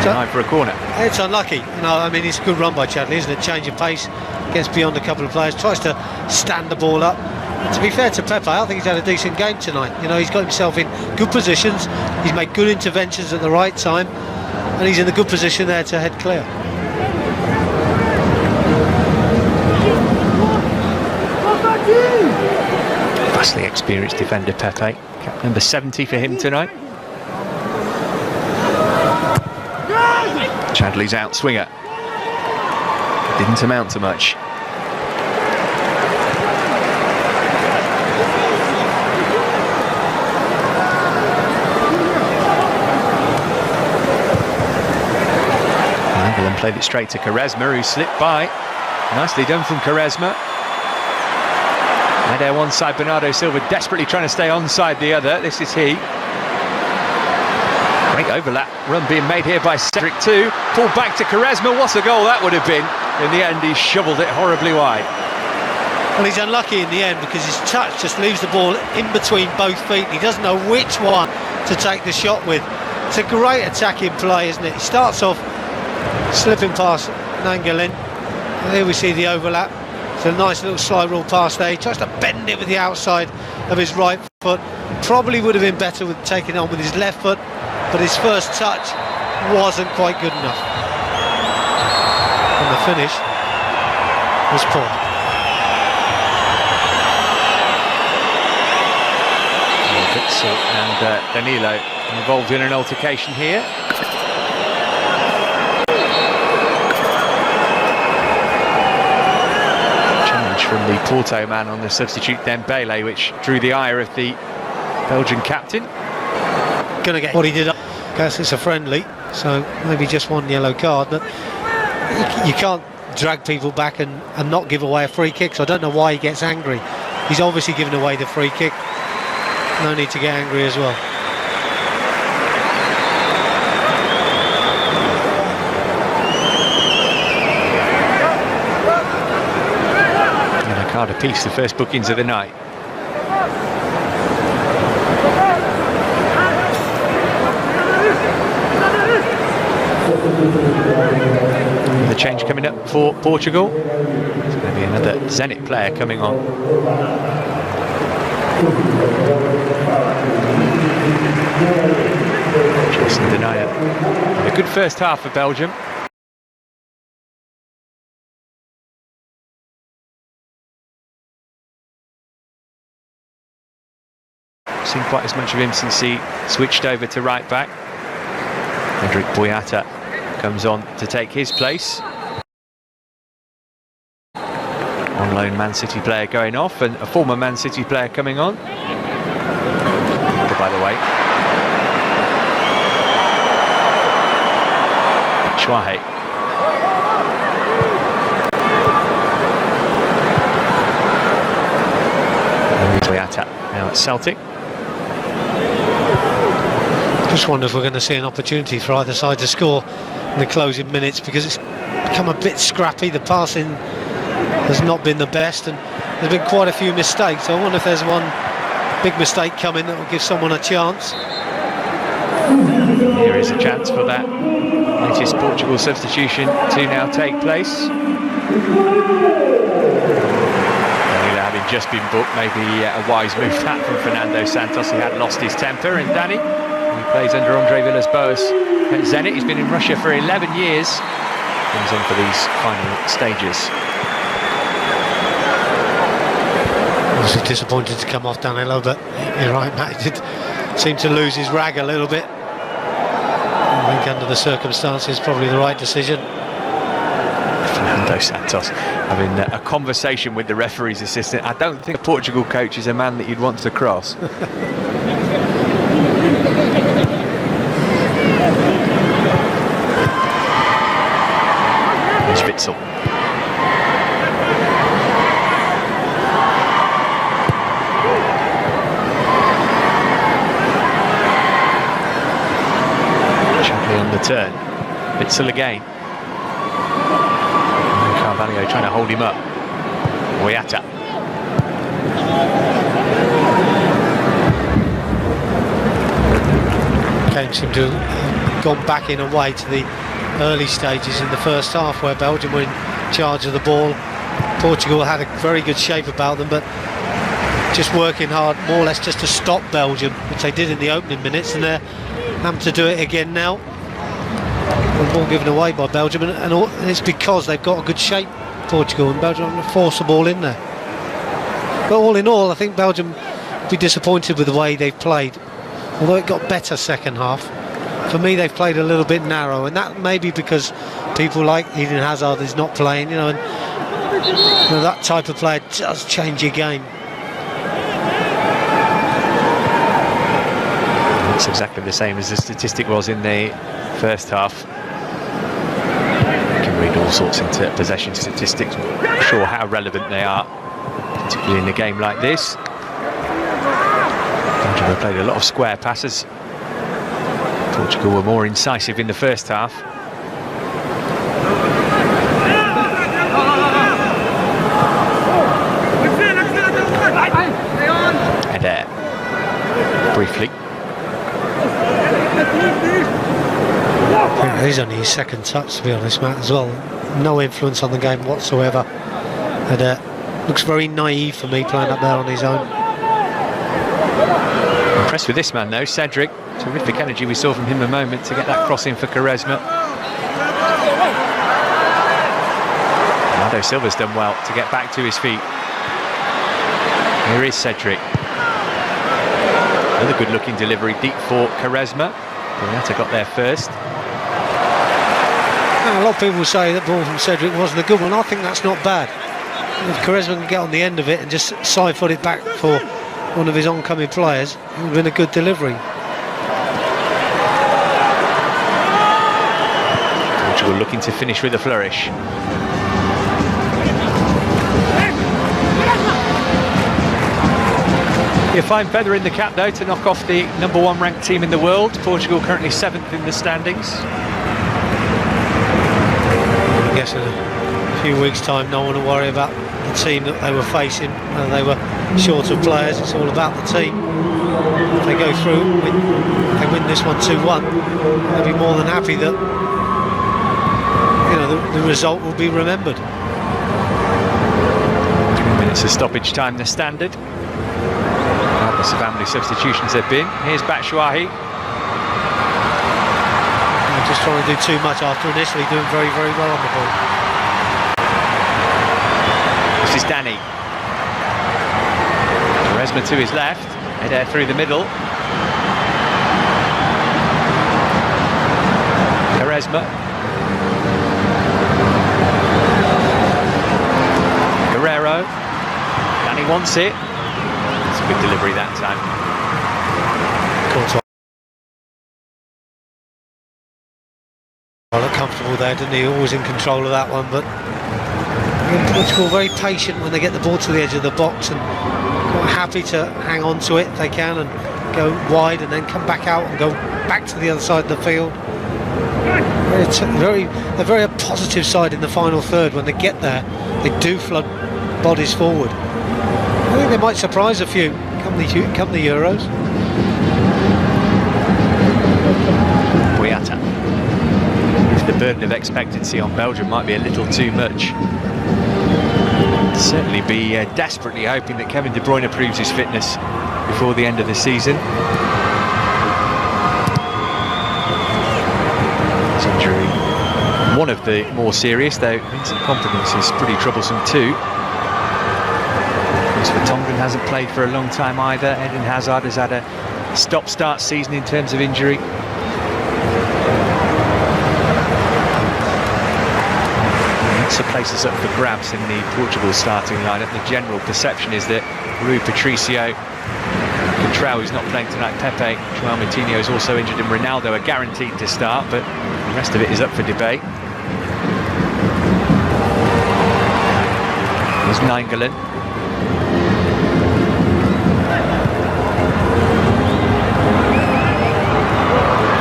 Time for a corner. It's unlucky. It's a good run by Chadli, isn't it? Change of pace, gets beyond a couple of players, tries to stand the ball up. To be fair to Pepe, I think he's had a decent game tonight. He's got himself in good positions, he's made good interventions at the right time, and he's in a good position there to head clear. Vastly experienced defender, Pepe. Cap number 70 for him tonight. Chadli's out swinger. Didn't amount to much. Nainggolan played it straight to Quaresma, who slipped by. Nicely done from Quaresma. There one side, Bernardo Silva desperately trying to stay onside the other. This is he. Great overlap run being made here by Cedric too. Pull back to Quaresma. What a goal that would have been. In the end, he shoveled it horribly wide. Well, he's unlucky in the end because his touch just leaves the ball in between both feet. He doesn't know which one to take the shot with. It's a great attacking play, isn't it? He starts off slipping past Nainggolan. Here we see the overlap. It's a nice little slide rule pass there. He tries to bend it with the outside of his right foot. Probably would have been better with taking it on with his left foot, but his first touch wasn't quite good enough. And the finish was poor. Witsel and Danilo involved in an altercation here. Challenge from the Porto man on the substitute Dembele, which drew the ire of the Belgian captain. Gonna get what he did. I guess it's a friendly, so maybe just one yellow card, but you can't drag people back and not give away a free kick, so I don't know why he gets angry. He's obviously given away the free kick. No need to get angry as well. And a card apiece, the first bookings of the night. The change coming up for Portugal. There's going to be another Zenit player coming on. Jason Denayer. And a good first half for Belgium. Seen quite as much of him since he switched over to right back. Cedric Boyata comes on to take his place. On loan Man City player going off and a former Man City player coming on. By the way, Chouahe. Boyata now at Celtic. Just wonder if we're going to see an opportunity for either side to score in the closing minutes, because it's become a bit scrappy. The passing has not been the best and there's been quite a few mistakes. So I wonder if there's one big mistake coming that will give someone a chance. Here is a chance for that latest Portugal substitution to now take place. Danilo having just been booked, maybe a wise move that from Fernando Santos. He had lost his temper, and Danny, who plays under Andre Villas-Boas at Zenit, he's been in Russia for 11 years, comes on for these final stages. Obviously disappointed to come off Danilo, but you're right, Matt, he did seem to lose his rag a little bit. I think under the circumstances, probably the right decision. Fernando Santos having a conversation with the referee's assistant. I don't think a Portugal coach is a man that you'd want to cross. Here's Witsel. On the turn, Witsel again. Carvalho trying to hold him up. Boyata. Game seemed to have gone back in a way to the early stages in the first half, where Belgium were in charge of the ball. Portugal had a very good shape about them, but just working hard more or less just to stop Belgium, which they did in the opening minutes, and they're having to do it again now. The ball given away by Belgium, and it's because they've got a good shape, Portugal, and Belgium having to force the ball in there. But all in all, I think Belgium will be disappointed with the way they've played, although it got better second half. For me, they've played a little bit narrow, and that may be because people like Eden Hazard is not playing, you know, and that type of player does change your game. It's exactly the same as the statistic was in the first half. You can read all sorts into possession statistics. I'm not sure how relevant they are, particularly in a game like this. Belgium have played a lot of square passes. Portugal were more incisive in the first half. And briefly. Yeah, he's only his second touch, to be honest, Matt, as well. No influence on the game whatsoever. And looks very naive for me, playing up there on his own. Impressed with this man though, Cedric. Terrific energy we saw from him a moment to get that cross in for Quaresma. Bernardo Silva's done well to get back to his feet. Here is Cedric. Another good looking delivery deep for Quaresma. Boyata got there first. Now, a lot of people say that ball from Cedric wasn't a good one. I think that's not bad. If Quaresma can get on the end of it and just side foot it back for one of his oncoming players, it would have been a good delivery. Portugal looking to finish with a flourish. A fine feather in the cap though to knock off the #1 ranked team in the world. Portugal currently 7th in the standings. I guess in a few weeks' time no one will worry about the team that they were facing. They were short of players. It's all about the team. If they go through, they win this one 2-1, they'll be more than happy that, you know, the result will be remembered. 3 minutes of stoppage time, the standard. That's about how many substitutions there have been. Here's Batshuayi. Just trying to do too much after initially doing very, very well on the ball. This is Danny. Quaresma to his left. Header through the middle. Quaresma. Guerrero. Danny wants it. It's a good delivery that time. Well, looked comfortable there, didn't he? Always in control of that one, but Portugal very patient when they get the ball to the edge of the box and quite happy to hang on to it if they can and go wide and then come back out and go back to the other side of the field. They're very a positive side in the final third. When they get there, they do flood bodies forward. I think they might surprise a few come the Euros. Boyata. The burden of expectancy on Belgium might be a little too much. Certainly be desperately hoping that Kevin De Bruyne proves his fitness before the end of the season. His injury, one of the more serious, though Vincent Kompany's is pretty troublesome too. Vertonghen hasn't played for a long time either. Eden Hazard has had a stop-start season in terms of injury. Lots of places up for grabs in the Portugal starting lineup. The general perception is that Rui Patricio, Contrao, who's not playing tonight, Pepe, João Moutinho is also injured, and Ronaldo are guaranteed to start, but the rest of it is up for debate. There's Nainggolan.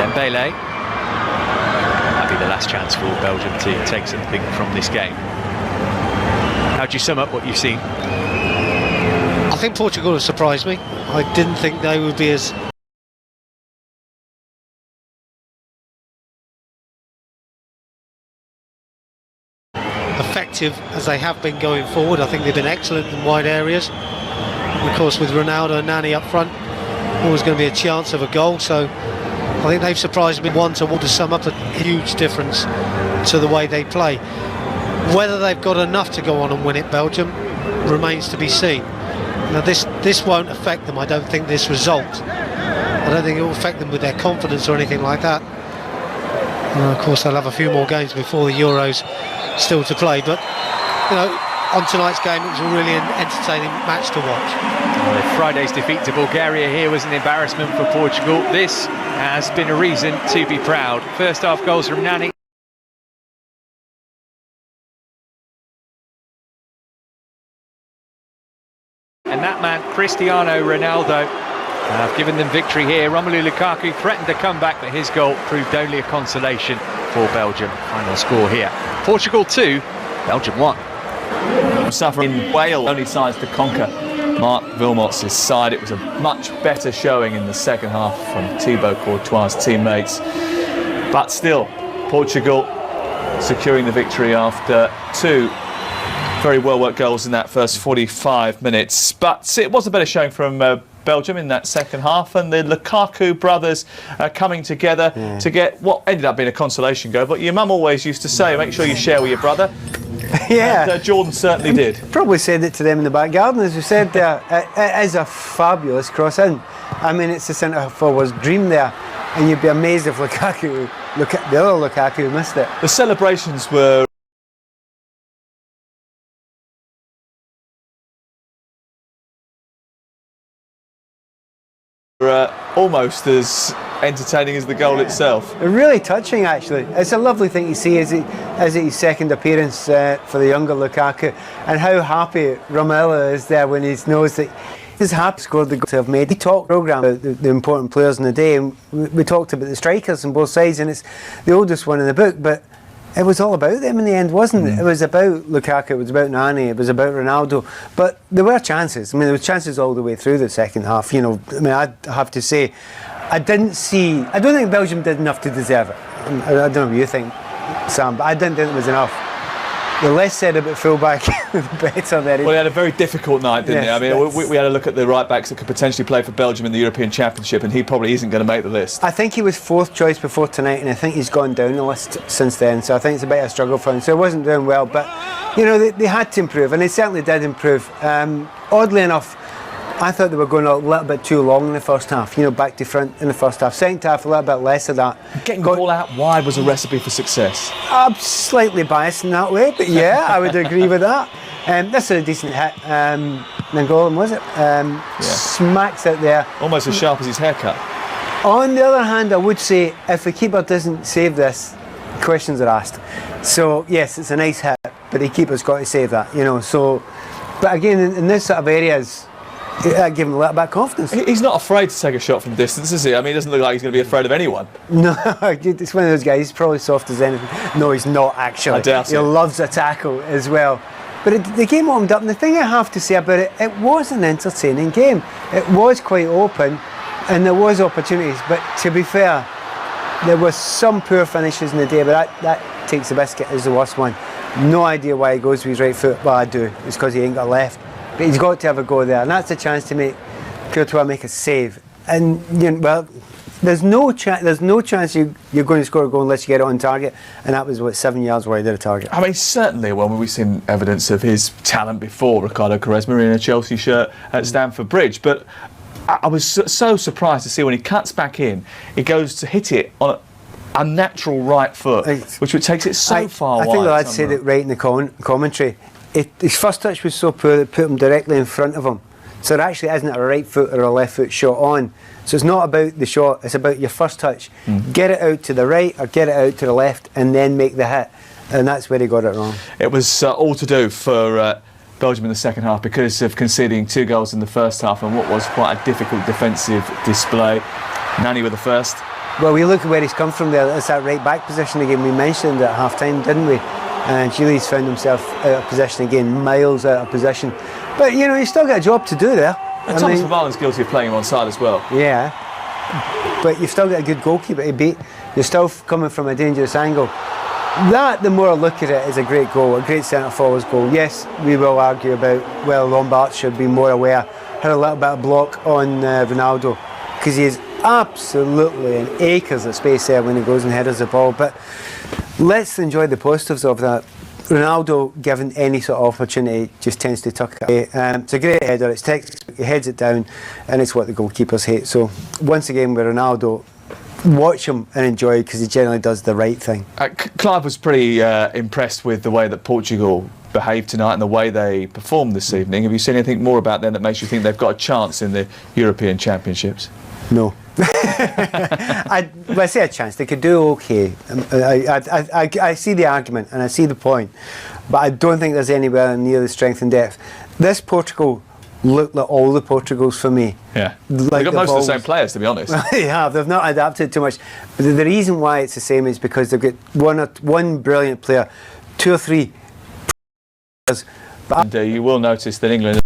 Dembele. Might be the last chance for Belgium to take something from this game. How do you sum up what you've seen? I think Portugal has surprised me. I didn't think they would be as effective as they have been going forward. I think they've been excellent in wide areas. Of course, with Ronaldo and Nani up front, always going to be a chance of a goal. So I think they've surprised me. One to sum up a huge difference to the way they play. Whether they've got enough to go on and win it, Belgium, remains to be seen. Now this won't affect them, I don't think, this result. I don't think it will affect them with their confidence or anything like that. And of course they'll have a few more games before the Euros still to play, but you know, on tonight's game it was a really entertaining match to watch. Well, Friday's defeat to Bulgaria here was an embarrassment for Portugal. This has been a reason to be proud. First half goals from Nani. And that man, Cristiano Ronaldo, have given them victory here. Romelu Lukaku threatened a comeback, but his goal proved only a consolation for Belgium. Final score here: Portugal 2, Belgium 1. Suffering in Wales, only sides to conquer Marc Wilmots' side. It was a much better showing in the second half from Thibaut Courtois' teammates. But still, Portugal securing the victory after two very well-worked goals in that first 45 minutes. But it was a better showing from Belgium in that second half, and the Lukaku brothers coming together to get what ended up being a consolation goal. But your mum always used to say, make sure you share with your brother. Yeah. And Jordan certainly did. Probably said it to them in the back garden, as you said there. It is a fabulous cross-in. I mean, it's a centre-forward's dream there, and you'd be amazed if the other Lukaku missed it. The celebrations were almost as entertaining as the goal itself. Really touching, actually. It's a lovely thing to see as his second appearance for the younger Lukaku, and how happy Romelu is there when he knows that he's happy scored the goal to have made. We talked programme about the important players in the day, and we talked about the strikers on both sides, and it's the oldest one in the book, but it was all about them in the end, wasn't it? It was about Lukaku, it was about Nani, it was about Ronaldo, but there were chances. I mean, there were chances all the way through the second half. You know, I mean, I'd have to say, I don't think Belgium did enough to deserve it. I don't know what you think, Sam, but I didn't think it was enough. the less said about fullback, the better. There. Well, he had a very difficult night, didn't Yes, he? I mean, we had a look at the right backs that could potentially play for Belgium in the European Championship, and he probably isn't going to make the list. I think he was 4th choice before tonight, and I think he's gone down the list since then. So I think it's a bit of a struggle for him. So he wasn't doing well, but you know they had to improve, and they certainly did improve. Oddly enough, I thought they were going a little bit too long in the first half. You know, back to front in the first half. Second half, a little bit less of that. Getting the ball out wide was a recipe for success. I'm slightly biased in that way, but yeah, I would agree with that. This is a decent hit. Nangolan, was it? Smacks it there. Almost as sharp as his haircut. On the other hand, I would say if the keeper doesn't save this, questions are asked. So yes, it's a nice hit, but the keeper's got to save that, you know. So, but again, in this sort of areas, that gave him a little bit of confidence. He's not afraid to take a shot from distance, is he? I mean, he doesn't look like he's going to be afraid of anyone. No, it's one of those guys. He's probably soft as anything. No, he's not actually. I doubt it. He loves a tackle as well. But the game warmed up, and the thing I have to say about it, it was an entertaining game. It was quite open, and there was opportunities. But to be fair, there were some poor finishes in the day, but that takes the biscuit as the worst one. No idea why he goes with his right foot. Well, I do. It's because he ain't got left. But he's got to have a go there, and that's a chance to make Courtois make a save. And you know, well, there's no chance you're going to score a goal unless you get it on target, and that was 7 yards wide of the target. I mean, certainly when we've seen evidence of his talent before, Ricardo Quaresma in a Chelsea shirt at Stamford Bridge, but I was so surprised to see when he cuts back in, he goes to hit it on a unnatural right foot, which takes it so far wide. I think the lads said it right in the commentary. His first touch was so poor that it put him directly in front of him. So there actually isn't a right foot or a left foot shot on. So it's not about the shot, it's about your first touch. Get it out to the right or get it out to the left and then make the hit. And that's where he got it wrong. It was all to do for Belgium in the second half because of conceding 2 goals in the first half and what was quite a difficult defensive display. Nani with the first. Well, we look at where he's come from there. It's that right back position again. We mentioned at half time, didn't we? And Gillies found himself out of position again, miles out of position. But you know, he's still got a job to do there. And Thomas Vermaalen's guilty of playing him on side as well. Yeah, but you've still got a good goalkeeper to beat. You're still coming from a dangerous angle. That, the more I look at it, is a great goal, a great centre forward's goal. Yes, we will argue about, well, Lombard should be more aware. Had a little bit of block on Ronaldo because he is absolutely in acres of space there when he goes and headers the ball. But let's enjoy the positives of that. Ronaldo, given any sort of opportunity, just tends to tuck it away. It's a great header, it's textbook, he heads it down, and it's what the goalkeepers hate. So, once again with Ronaldo, watch him and enjoy because he generally does the right thing. Clive was pretty impressed with the way that Portugal behaved tonight and the way they performed this evening. Have you seen anything more about them that makes you think they've got a chance in the European Championships? No. I say a chance. They could do okay. I see the argument and I see the point, but I don't think there's anywhere near the strength and depth. This Portugal look like all the Portugals for me. Yeah, like they've got most of the same players, to be honest. They have. They've not adapted too much. But the reason why it's the same is because they've got one brilliant player, 2 or 3 players. And you will notice that England